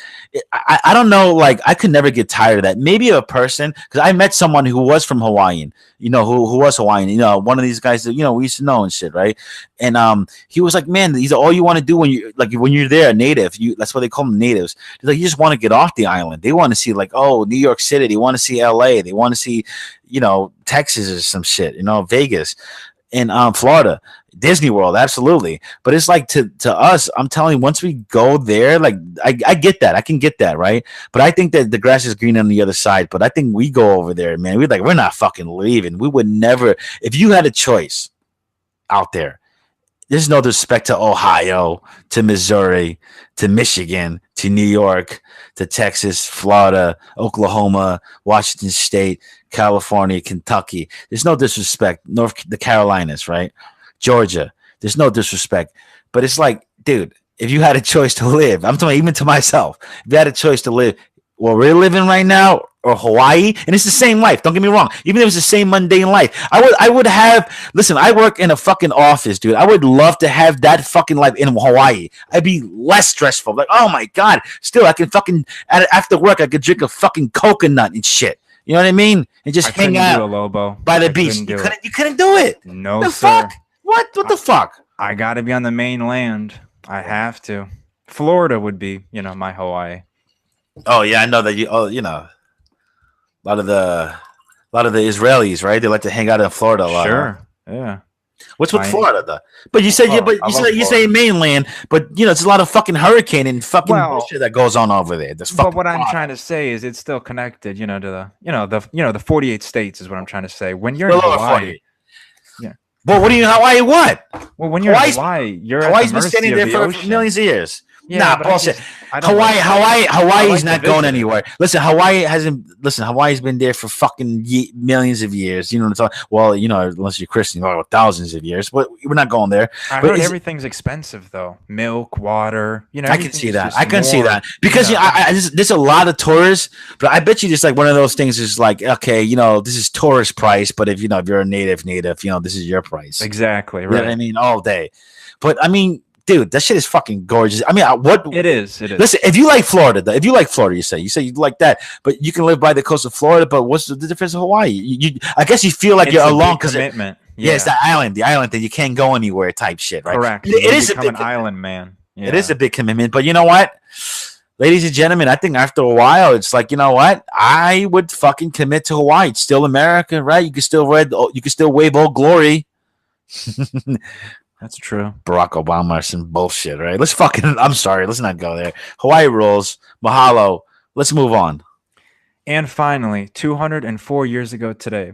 I don't know, like I could never get tired of that. Maybe a person, because I met someone who was from Hawaiian, who was Hawaiian, one of these guys that we used to know and shit, right? And he was like, man, these are all you want to do when you're there, native. That's why they call them natives. They're like, you just want to get off the island. They want to see like, oh, New York City. They want to see LA. They want to see, Texas or some shit, Vegas. In Florida, Disney World, absolutely. But it's like to us, I'm telling you, once we go there, like I get that, I can get that, right? But I think that the grass is green on the other side. But I think we go over there, man. We're not fucking leaving. We would never, if you had a choice out there. There's no disrespect to Ohio, to Missouri, to Michigan, to New York, to Texas, Florida, Oklahoma, Washington State, California, Kentucky. There's no disrespect. The Carolinas, right? Georgia. There's no disrespect. But it's like, dude, if you had a choice to live, I'm talking even to myself, if you had a choice to live where we're living right now or Hawaii, and it's the same life. Don't get me wrong. Even if it's the same mundane life, I would have, listen, I work in a fucking office, dude. I would love to have that fucking life in Hawaii. I'd be less stressful. Like, oh my God, still I can fucking, after work, I could drink a fucking coconut and shit. You know what I mean? And just hang out Lobo. by the beach. You couldn't do it. No, the sir. Fuck? What the fuck? I got to be on the mainland. I have to. Florida would be, my Hawaii. Oh yeah, I know that you. Oh, a lot of the Israelis, right? They like to hang out in Florida a lot. Sure. Huh? Yeah. What's with Florida though? But you said you say mainland, but it's a lot of fucking hurricane and fucking bullshit that goes on over there. But what I'm trying to say is it's still connected, to the 48 states is what I'm trying to say. When you're in Hawaii. Yeah. Well, what do you Hawaii what? Well, when you're in Hawaii, you're Hawaii's at the been standing mercy there of the for ocean. millions of years. Yeah, Nah, but bullshit. I don't like that. I Hawaii's like to not going visit it. anywhere. Listen, Hawaii's been there for fucking millions of years. You know what I'm talking? Well, unless you're Christian, thousands of years. But we're not going there. I But heard is everything's expensive though. Milk, water, I can everything see is that. just I can see more. that because Yeah, there's a lot of tourists, but I bet you just like one of those things is like, okay, this is tourist price, but if you're a native, this is your price. exactly You know what I right. mean? All day. But I mean, dude, that shit is fucking gorgeous. I mean, what? It is. It is. Listen, if you like Florida, though, if you like Florida, you say you like that, but you can live by the coast of Florida. But what's the difference in Hawaii? I guess you feel like It's you're a alone big because commitment. yeah, it's Yeah, the island that you can't go anywhere type shit, right? correct. It You is a become big, an island man. it Yeah. is a big commitment. But you know what, ladies and gentlemen, I think after a while, it's like, you know what, I would fucking commit to Hawaii. It's still America, right? You can still wave Old Glory. That's true. Barack Obama or some bullshit, right? I'm sorry, let's not go there. Hawaii rules. Mahalo. Let's move on. And finally, 204 years ago today,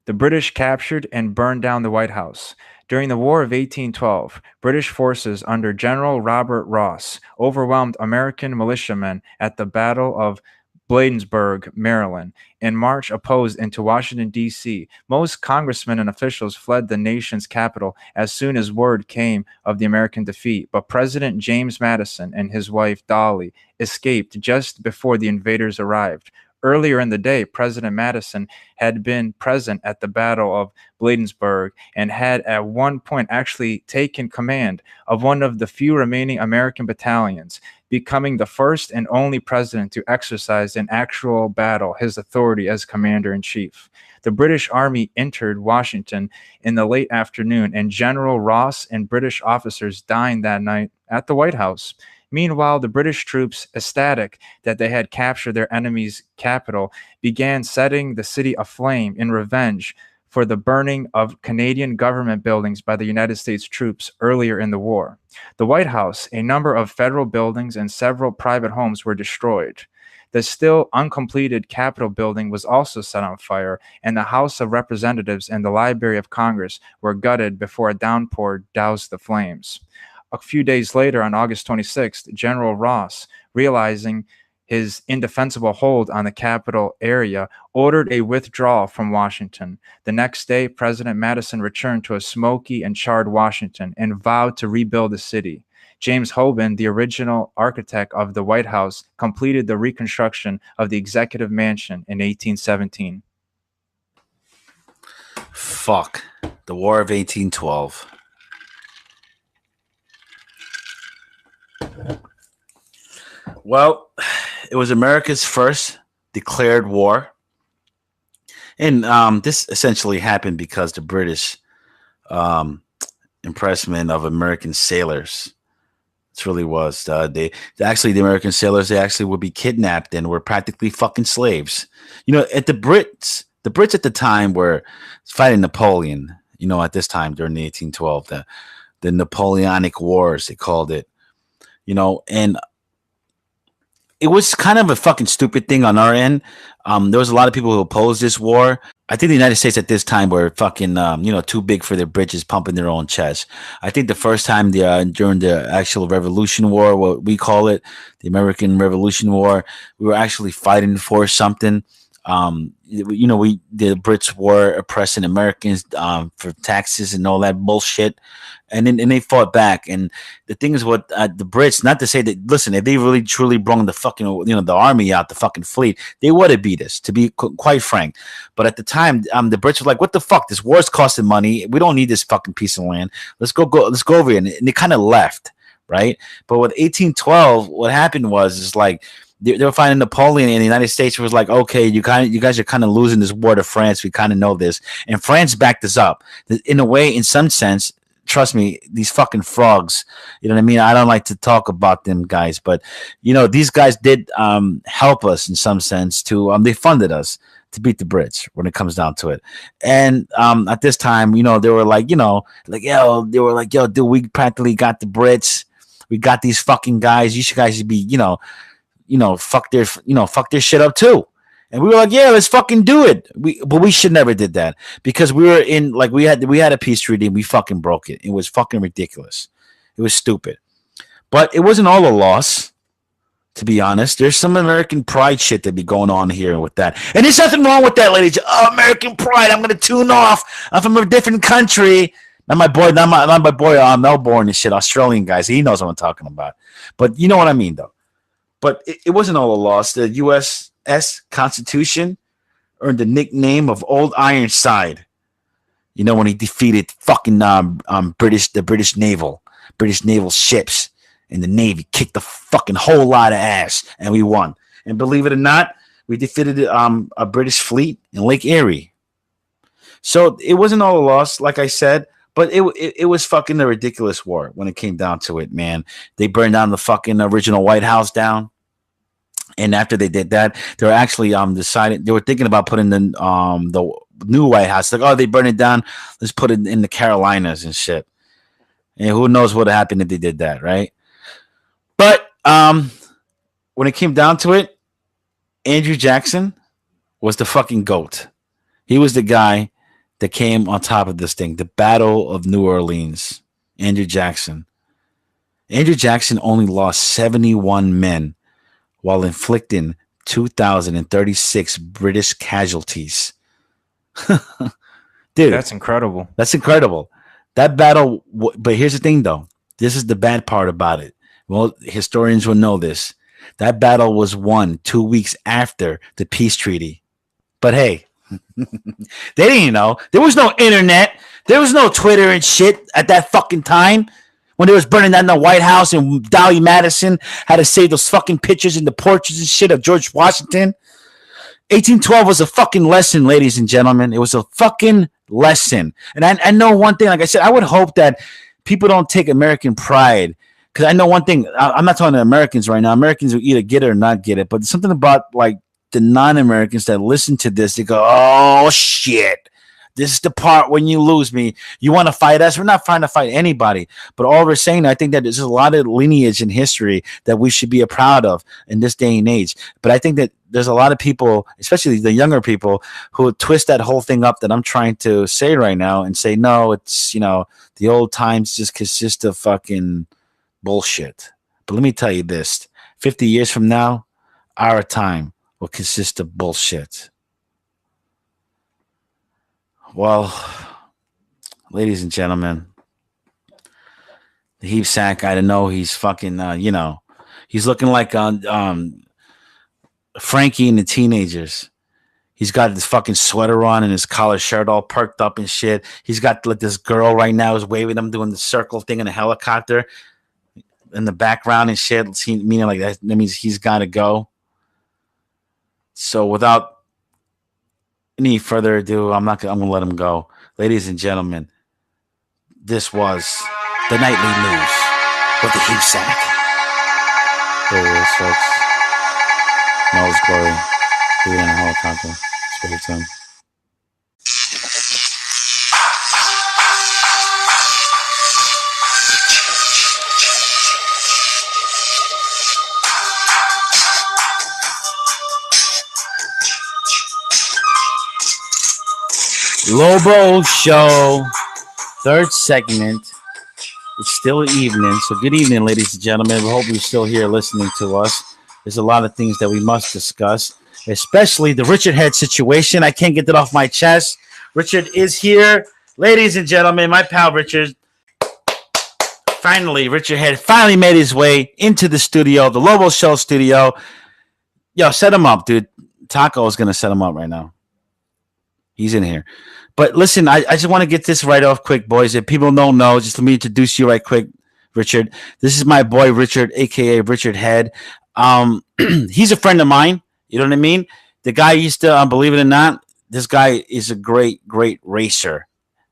the British captured and burned down the White House. During the War of 1812, British forces under General Robert Ross overwhelmed American militiamen at the Battle of Bladensburg, Maryland. In March, opposed into Washington, D.C., most congressmen and officials fled the nation's capital as soon as word came of the American defeat. But President James Madison and his wife Dolly escaped just before the invaders arrived. Earlier in the day, President Madison had been present at the Battle of Bladensburg and had at one point actually taken command of one of the few remaining American battalions, becoming the first and only president to exercise in actual battle his authority as commander-in-chief. The British Army entered Washington in the late afternoon, and General Ross and British officers dined that night at the White House. Meanwhile, the British troops, ecstatic that they had captured their enemy's capital, began setting the city aflame in revenge for the burning of Canadian government buildings by the United States troops earlier in the war. The White House, a number of federal buildings, and several private homes were destroyed. The still uncompleted Capitol building was also set on fire, and the House of Representatives and the Library of Congress were gutted before a downpour doused the flames. A few days later, on August 26th, General Ross, realizing his indefensible hold on the capital area, ordered a withdrawal from Washington. The next day, President Madison returned to a smoky and charred Washington and vowed to rebuild the city. James Hoban, the original architect of the White House, completed the reconstruction of the Executive Mansion in 1817. Fuck. The War of 1812. Well, it was America's first declared war. And this essentially happened because the British impressment of American sailors. It really was. The American sailors, they actually would be kidnapped and were practically fucking slaves. At the Brits at the time were fighting Napoleon. At this time during the 1812, the Napoleonic Wars, they called it. And it was kind of a fucking stupid thing on our end. There was a lot of people who opposed this war. I think the United States at this time were fucking, too big for their britches, pumping their own chest. I think the first time during the actual Revolution War, what we call it, the American Revolution War, we were actually fighting for something. The Brits were oppressing Americans for taxes and all that bullshit, and then they fought back. And the thing is, what the Brits, not to say that, listen, if they really truly brung the fucking the army out, the fucking fleet, they would have beat us, to be quite frank. But at the time, the Brits were like, "What the fuck? This war's costing money. We don't need this fucking piece of land. Let's go over here." And they kind of left, right? But with 1812, what happened is like, they were finding Napoleon, and the United States was like, okay, you guys are kind of losing this war to France. We kind of know this. And France backed us up. In a way, in some sense, trust me, these fucking frogs, you know what I mean? I don't like to talk about them guys, but, these guys did help us in some sense to, they funded us to beat the Brits when it comes down to it. And at this time, they were like, yo, dude, we practically got the Brits. We got these fucking guys. You should guys be, fuck their shit up too. And we were like, yeah, let's fucking do it. But we should never did that, because we were in, like, we had a peace treaty and we fucking broke it. It was fucking ridiculous. It was stupid. But it wasn't all a loss, to be honest. There's some American pride shit that be going on here with that. And there's nothing wrong with that, ladies. Oh, American pride. I'm going to tune off. I'm from a different country. Not my boy, Melbourne and shit, Australian guys. He knows what I'm talking about. But you know what I mean, though. But it wasn't all a loss. The USS Constitution earned the nickname of Old Ironside. You know, when he defeated fucking British naval ships in the Navy, kicked a fucking whole lot of ass, and we won. And believe it or not, we defeated a British fleet in Lake Erie. So it wasn't all a loss, like I said, but it was fucking a ridiculous war when it came down to it, man. They burned down the fucking original White House down. And after they did that, they were actually they were thinking about putting the new White House. Like, oh, they burned it down. Let's put it in the Carolinas and shit. And who knows what happened if they did that, right? But when it came down to it, Andrew Jackson was the fucking GOAT. He was the guy that came on top of this thing. The Battle of New Orleans. Andrew Jackson. Andrew Jackson only lost 71 men while inflicting 2,036 British casualties. Dude, That's incredible. That's incredible. That battle, but here's the thing, though. This is the bad part about it. Well, historians will know this. That battle was won 2 weeks after the peace treaty. But hey, they didn't know. There was no internet. There was no Twitter and shit at that fucking time when they was burning down the White House and Dolly Madison had to save those fucking pictures and the portraits and shit of George Washington. 1812 was a fucking lesson, ladies and gentlemen. It was a fucking lesson. And I know one thing, like I said, I would hope that people don't take American pride. Because I know one thing, I'm not talking to Americans right now. Americans will either get it or not get it. But something about like the non-Americans that listen to this, they go, oh, shit. This is the part when you lose me. You want to fight us? We're not trying to fight anybody. But all we're saying, I think that there's a lot of lineage in history that we should be proud of in this day and age. But I think that there's a lot of people, especially the younger people, who twist that whole thing up that I'm trying to say right now and say, no, it's, the old times just consist of fucking bullshit. But let me tell you this. 50 years from now, our time will consist of bullshit. Well, ladies and gentlemen, the heap sack, I don't know, he's fucking, he's looking like Frankie and the teenagers. He's got this fucking sweater on and his collar shirt all perked up and shit. He's got like this girl right now is waving him, doing the circle thing in a helicopter in the background and shit. Meaning like that means he's got to go. So without any further ado, I'm gonna let him go. Ladies and gentlemen, this was the Nightly News with the heap sack. There it is, folks. In all his glory. Leaving in a helicopter. Spirit time. Lobo Show, third segment. It's still evening, so good evening, ladies and gentlemen. We hope you're still here listening to us. There's a lot of things that we must discuss, especially the Richard Head situation. I can't get that off my chest. Richard is here. Ladies and gentlemen, my pal Richard. Finally, Richard Head finally made his way into the studio, the Lobo Show studio. Yo, set him up, dude. Taco is going to set him up right now. He's in here. But listen, I just want to get this right off quick, boys. If people don't know, just let me introduce you right quick, Richard. This is my boy, Richard, a.k.a. Richard Head. He's a friend of mine. You know what I mean? The guy used to, believe it or not, this guy is a great, great racer.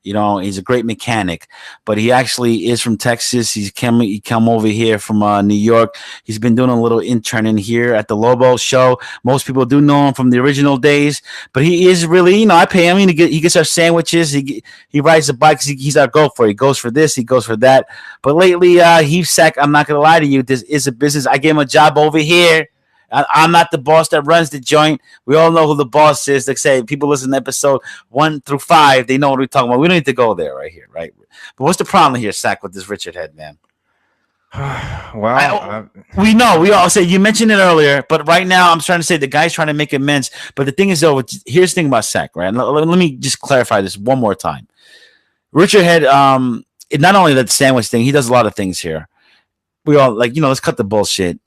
He's a great mechanic, but he actually is from Texas. He come over here from New York. He's been doing a little interning here at the Lobo Show. Most people do know him from the original days, but he is really, I pay him. He gets our sandwiches. He rides the bikes. He's our go for. He goes for this. He goes for that. But lately, he's sack. I'm not gonna lie to you. This is a business. I gave him a job over here. I'm not the boss that runs the joint. We all know who the boss is. Like say, people listen to episode 1 through 5. They know what we're talking about. We don't need to go there right here, right? But what's the problem here, Sack, with this Richard Head, man? Well, we know. We all say you mentioned it earlier, but right now I'm trying to say the guy's trying to make amends. But the thing is, though, here's the thing about Sack, right? Let me just clarify this one more time. Richard had not only that sandwich thing, he does a lot of things here. We all like, let's cut the bullshit,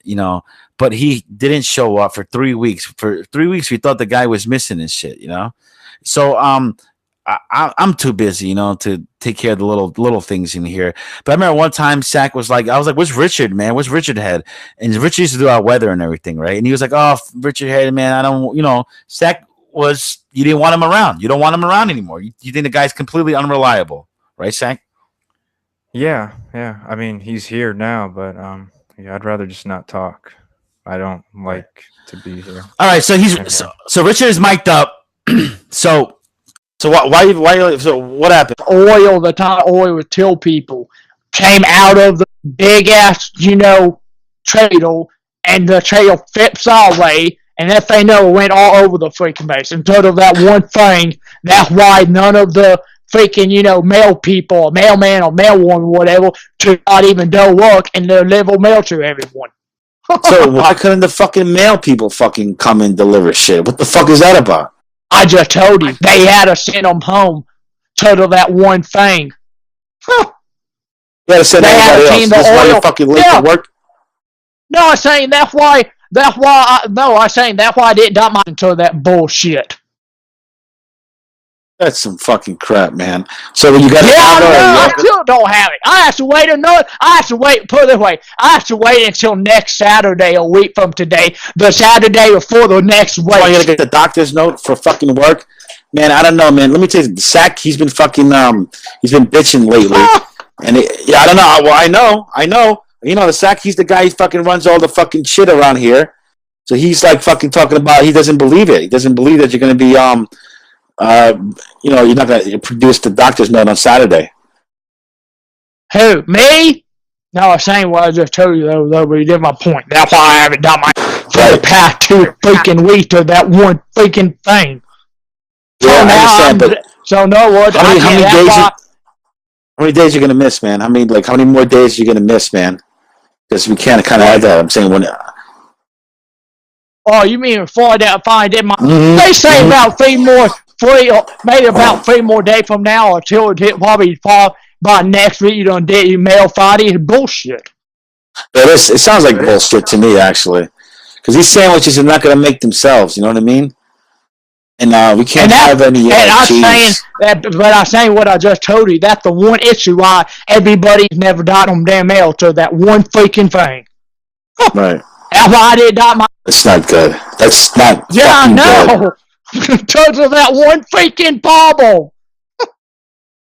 But he didn't show up for 3 weeks. For 3 weeks, we thought the guy was missing and shit, So I'm too busy, to take care of the little things in here. But I remember one time Sack was like, I was like, "Where's Richard, man? Where's Richard Head?" And Richard used to do our weather and everything, right? And he was like, "Oh, Richard Head, man, I don't, Sack was you didn't want him around. You don't want him around anymore. You think the guy's completely unreliable, right, Sack?" yeah. I mean, he's here now, but yeah, I'd rather just not talk. I don't like to be here. All right, so so Richard is mic'd up. So why? So what happened? Oil, the time oil with till people came out of the big ass, trail, and the trail flips our way, and that thing went all over the freaking base. Instead of that one thing, that's why none of the freaking, male people, or mailman or mailwoman, whatever, to not even do work and deliver mail to everyone. So why couldn't the fucking mail people fucking come and deliver shit? What the fuck is that about? I just told you. They had to send them home to that one thing. You gotta send everybody else. That's why you fucking late to work? No, I'm saying that's why I didn't dump mine into that bullshit. That's some fucking crap, man. So when you got I still don't have it. I have to wait put it this way. I have to wait until next Saturday, a week from today, the Saturday before the next week. Oh, you gotta get the doctor's note for fucking work? Man, I don't know, man. Let me tell you, Sack, he's been fucking, he's been bitching lately. And I don't know. Well, I know. The Sack, he's the guy who fucking runs all the fucking shit around here. So he's like fucking talking about, he doesn't believe it. He doesn't believe that you're gonna be, you're not going to produce the doctor's note on Saturday. Who, me? No, I'm saying what I just told you, though, but you did my point. That's why I haven't done my for the past 2 freaking weeks to that one freaking thing. Yeah, I understand, but so no what? How many days are you going to miss, man? How many more days are you going to miss, man? Because we can't kind of have that. I'm saying when. Oh, you mean before I did my? They say about maybe about 3 more days from now, until it probably by next week. You don't get your mail Friday. It's bullshit. It sounds like bullshit to me, actually, because these sandwiches are not going to make themselves. You know what I mean? And we can't have any cheese. But I'm saying what I just told you. That's the one issue why everybody's never got them damn mail to that one freaking thing. Right. That's why I did not my. It's not good. That's not. Yeah, I know. Because of that one freaking bubble.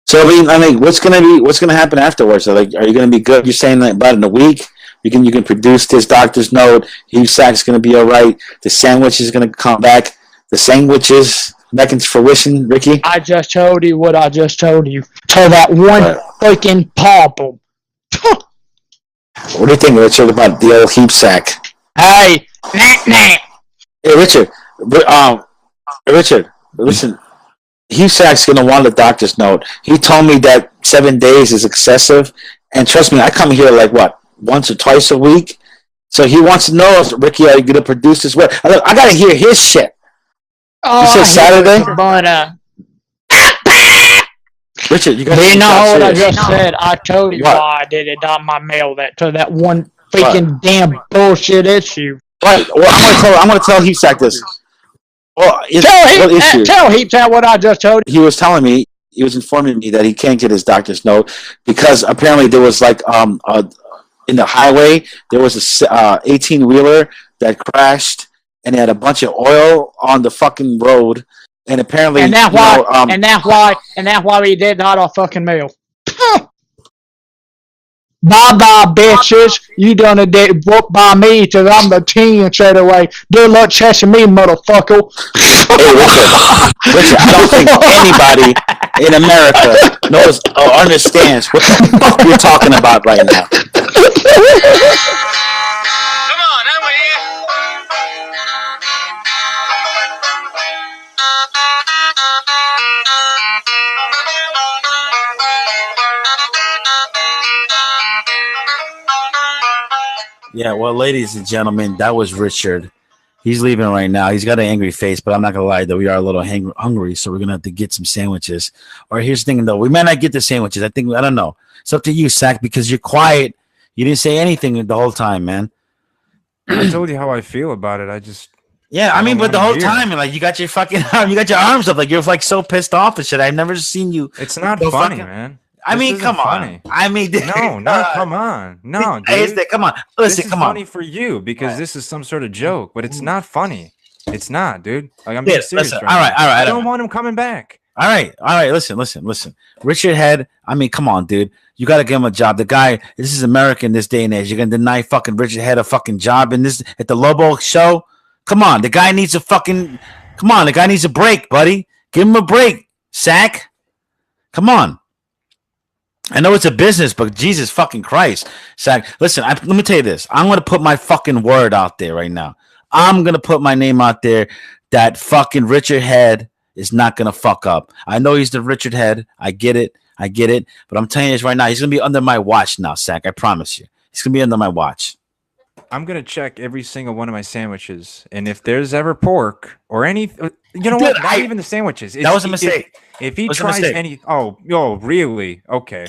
So I mean, what's gonna happen afterwards? Are you gonna be good? You're saying that about in a week you can produce this doctor's note. Hugh Sack's gonna be all right. The sandwich is gonna come back. The sandwiches back into fruition, Ricky. I just told you what I just told you. To that one freaking bubble. What do you think, Richard, about the old Heap Sack? Hey, Hey, Richard. Richard, listen. Heap Sack's gonna want a doctor's note. He told me that 7 days is excessive, and trust me, I come here like what, once or twice a week. So he wants to know, Ricky, are you gonna produce this? Look, I gotta hear his shit. You said Saturday, but Richard, you got you know what I just said? I told you why I did it on my mail to that one freaking damn bullshit issue. Right. Well, I'm gonna tell Heap Sack this. Well, tell Heap Sack what I just told you. He was telling me, he was informing me that he can't get his doctor's note because apparently there was like in the highway there was a 18-wheeler that crashed and it had a bunch of oil on the fucking road, and apparently that's why we did not our fucking mail. Bye, bitches. You done a day booked by me till I'm the teen straight away. Good luck chasing me, motherfucker. Hey, Richard, I don't think anybody in America knows or understands what the fuck you're talking about right now. Come on, I'm with you. Yeah, well, ladies and gentlemen, that was Richard. He's leaving right now. He's got an angry face, but I'm not gonna lie though, we are a little hungry, so we're gonna have to get some sandwiches. Or here's the thing though, we might not get the sandwiches. I don't know. It's up to you, Sack, because you're quiet. You didn't say anything the whole time, man. I told you how I feel about it. Yeah, I mean, don't but the wanna whole hear. time, like you got your fucking you got your arms up, like you're like so pissed off and shit. I've never seen you. It's not so funny, fucking- man. I This mean, isn't come funny. on. I mean, No, not come on. No, dude. Come on. This Listen, is come funny on. for you because this is some sort of joke, but it's not funny. It's not, dude. Like I'm being serious. Listen, right all right, now. all right. I don't want him coming back. All right. Listen. Richard Head. I mean, come on, dude. You got to give him a job. The guy. This is America in this day and age. You're gonna deny fucking Richard Head a fucking job in this at the Lobo show? Come on, the guy needs a fucking. Come on, the guy needs a break, buddy. Give him a break, Sack. Come on. I know it's a business, but Jesus fucking Christ, Sack. Listen, let me tell you this. I'm gonna put my fucking word out there right now. I'm gonna put my name out there that fucking Richard Head is not gonna fuck up. I know he's the Richard Head. I get it. But I'm telling you this right now. He's gonna be under my watch now, Sack. I promise you. He's gonna be under my watch. I'm gonna check every single one of my sandwiches, and if there's ever pork or any, you know Dude, what? Not even the sandwiches. That was a mistake. If he Was a tries mistake. any, really? Okay.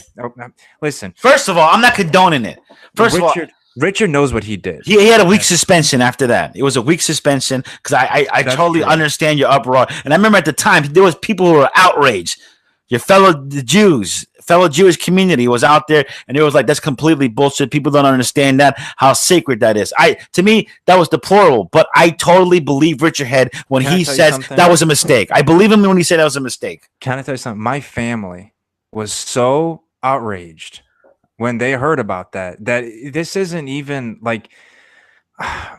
Listen, First of all, I'm not condoning it. First of all, Richard knows what he did. he had a week suspension after that. It was a week suspension because I That's totally true. understand your uproar. And I remember at the time there was people who were outraged. Your fellow Jewish community was out there, and it was like that's completely bullshit. People don't understand that how sacred that is. To me that was deplorable, but I totally believe Richard Head when Can I he tell you says something? that was a mistake. I believe him when he said that was a mistake. Can I tell you something? My family was so outraged when they heard about that this isn't even like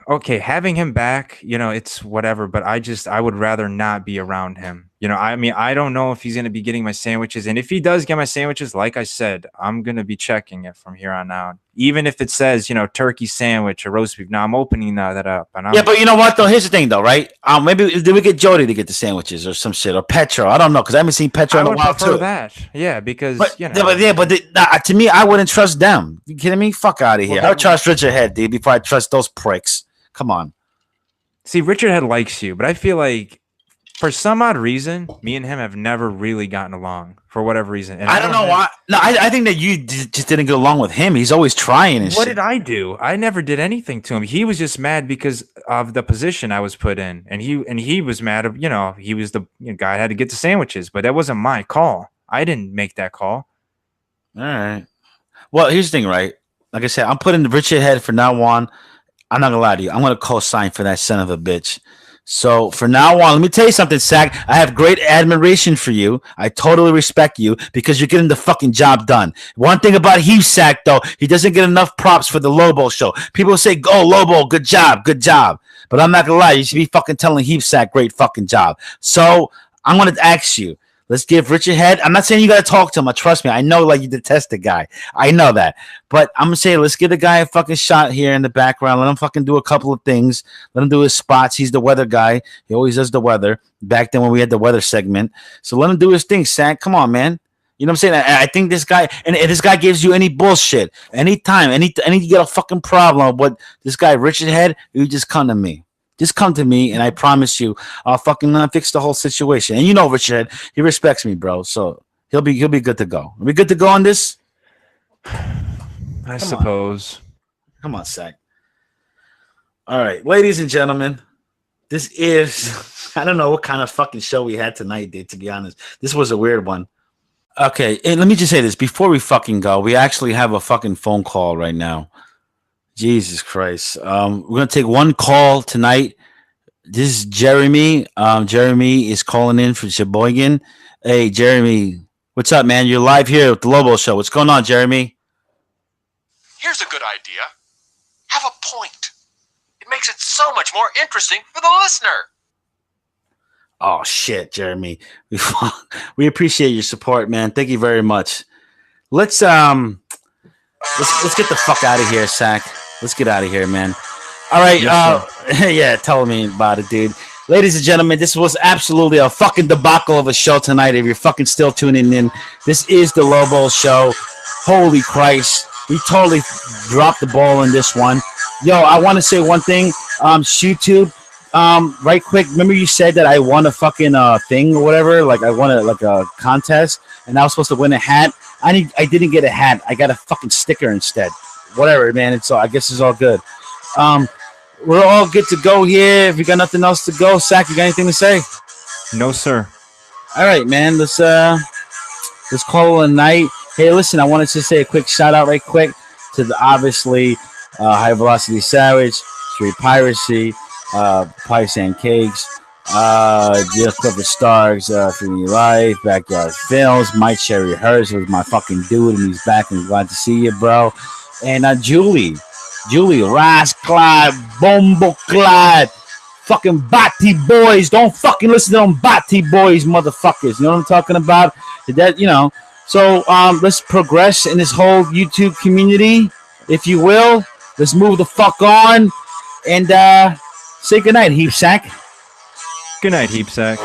okay, having him back, it's whatever, but I would rather not be around him. I mean, I don't know if he's going to be getting my sandwiches, and if he does get my sandwiches, like I said, I'm going to be checking it from here on out. Even if it says, turkey sandwich or roast beef. Now I'm opening that up. And Yeah, but you know what though? Here's the thing though, right? Maybe did we get Jody to get the sandwiches or some shit or Petro? I don't know because I haven't seen Petro I in a would while prefer too. that. Yeah, because But to me, I wouldn't trust them. You kidding me? Fuck out of here. I would trust Richard Head, dude, before I trust those pricks. Come on. See, Richard Head likes you, but I feel like for some odd reason, me and him have never really gotten along for whatever reason. And I don't know why. No, I think that you just didn't get along with him. He's always trying and What shit. did I do? I never did anything to him. He was just mad because of the position I was put in, and he was mad. He was the guy that had to get the sandwiches, but that wasn't my call. I didn't make that call. All right. Well, here's the thing, right? Like I said, I'm putting the Richard Head for now on. I'm not gonna lie to you. I'm gonna co-sign for that son of a bitch. So for now on, let me tell you something, Sack. I have great admiration for you. I totally respect you because you're getting the fucking job done. One thing about Heath Sack, though, he doesn't get enough props for the Lobo show. People say, "Go Lobo, good job." But I'm not gonna lie, you should be fucking telling Heath Sack, great fucking job. So I'm gonna ask you. Let's give Richard Head. I'm not saying you got to talk to him. Trust me. I know, like, you detest the guy. I know that. But I'm going to say, let's give the guy a fucking shot here in the background. Let him fucking do a couple of things. Let him do his spots. He's the weather guy. He always does the weather. Back then when we had the weather segment. So let him do his thing, Sack. Come on, man. You know what I'm saying? I think this guy, and if this guy gives you any bullshit, anytime, any you get a fucking problem with this guy, Richard Head, you just come to me. Just come to me, and I promise you, I'll fucking fix the whole situation. And you know, Richard, he respects me, bro. So he'll be good to go. Are we good to go on this? I suppose. Come on, Sack. All right, ladies and gentlemen, this is I don't know what kind of fucking show we had tonight, dude. To be honest, this was a weird one. Okay, and let me just say this before we fucking go. We actually have a fucking phone call right now. Jesus Christ. We're going to take one call tonight. This is Jeremy. Jeremy is calling in for Sheboygan. Hey, Jeremy. What's up, man? You're live here with the Lobo Show. What's going on, Jeremy? Here's a good idea. Have a point. It makes it so much more interesting for the listener. Oh, shit, Jeremy. We appreciate your support, man. Thank you very much. Let's get the fuck out of here, Sack. Let's get out of here, man. All right. Yeah, tell me about it, dude. Ladies and gentlemen, this was absolutely a fucking debacle of a show tonight. If you're fucking still tuning in, this is the Lobo Show. Holy Christ. We totally dropped the ball in this one. Yo, I want to say one thing. YouTube. Right quick. Remember you said that I won a fucking thing or whatever. Like I won a contest, and I was supposed to win a hat. I didn't get a hat. I got a fucking sticker instead. Whatever, man. It's all. I guess it's all good. Um, we're all good to go here. If you got nothing else to go, Sack, you got anything to say? No, sir. All right, man. Let's call it a night. Hey, listen, I wanted to say a quick shout out, right quick, to the obviously High Velocity Savage, Street Piracy, Piracy and Cakes, Deal Clipper Starks, Free Life, Backyard Films, Mike Cherry Hurst was my fucking dude, and he's back, and glad to see you, bro. And Julie, Rasclad, Bomboclad, fucking Bati boys. Don't fucking listen to them Bati boys, motherfuckers. You know what I'm talking about? That, you know. So let's progress in this whole YouTube community, if you will. Let's move the fuck on and say goodnight, Heap Sack. Good night, Heap Sack.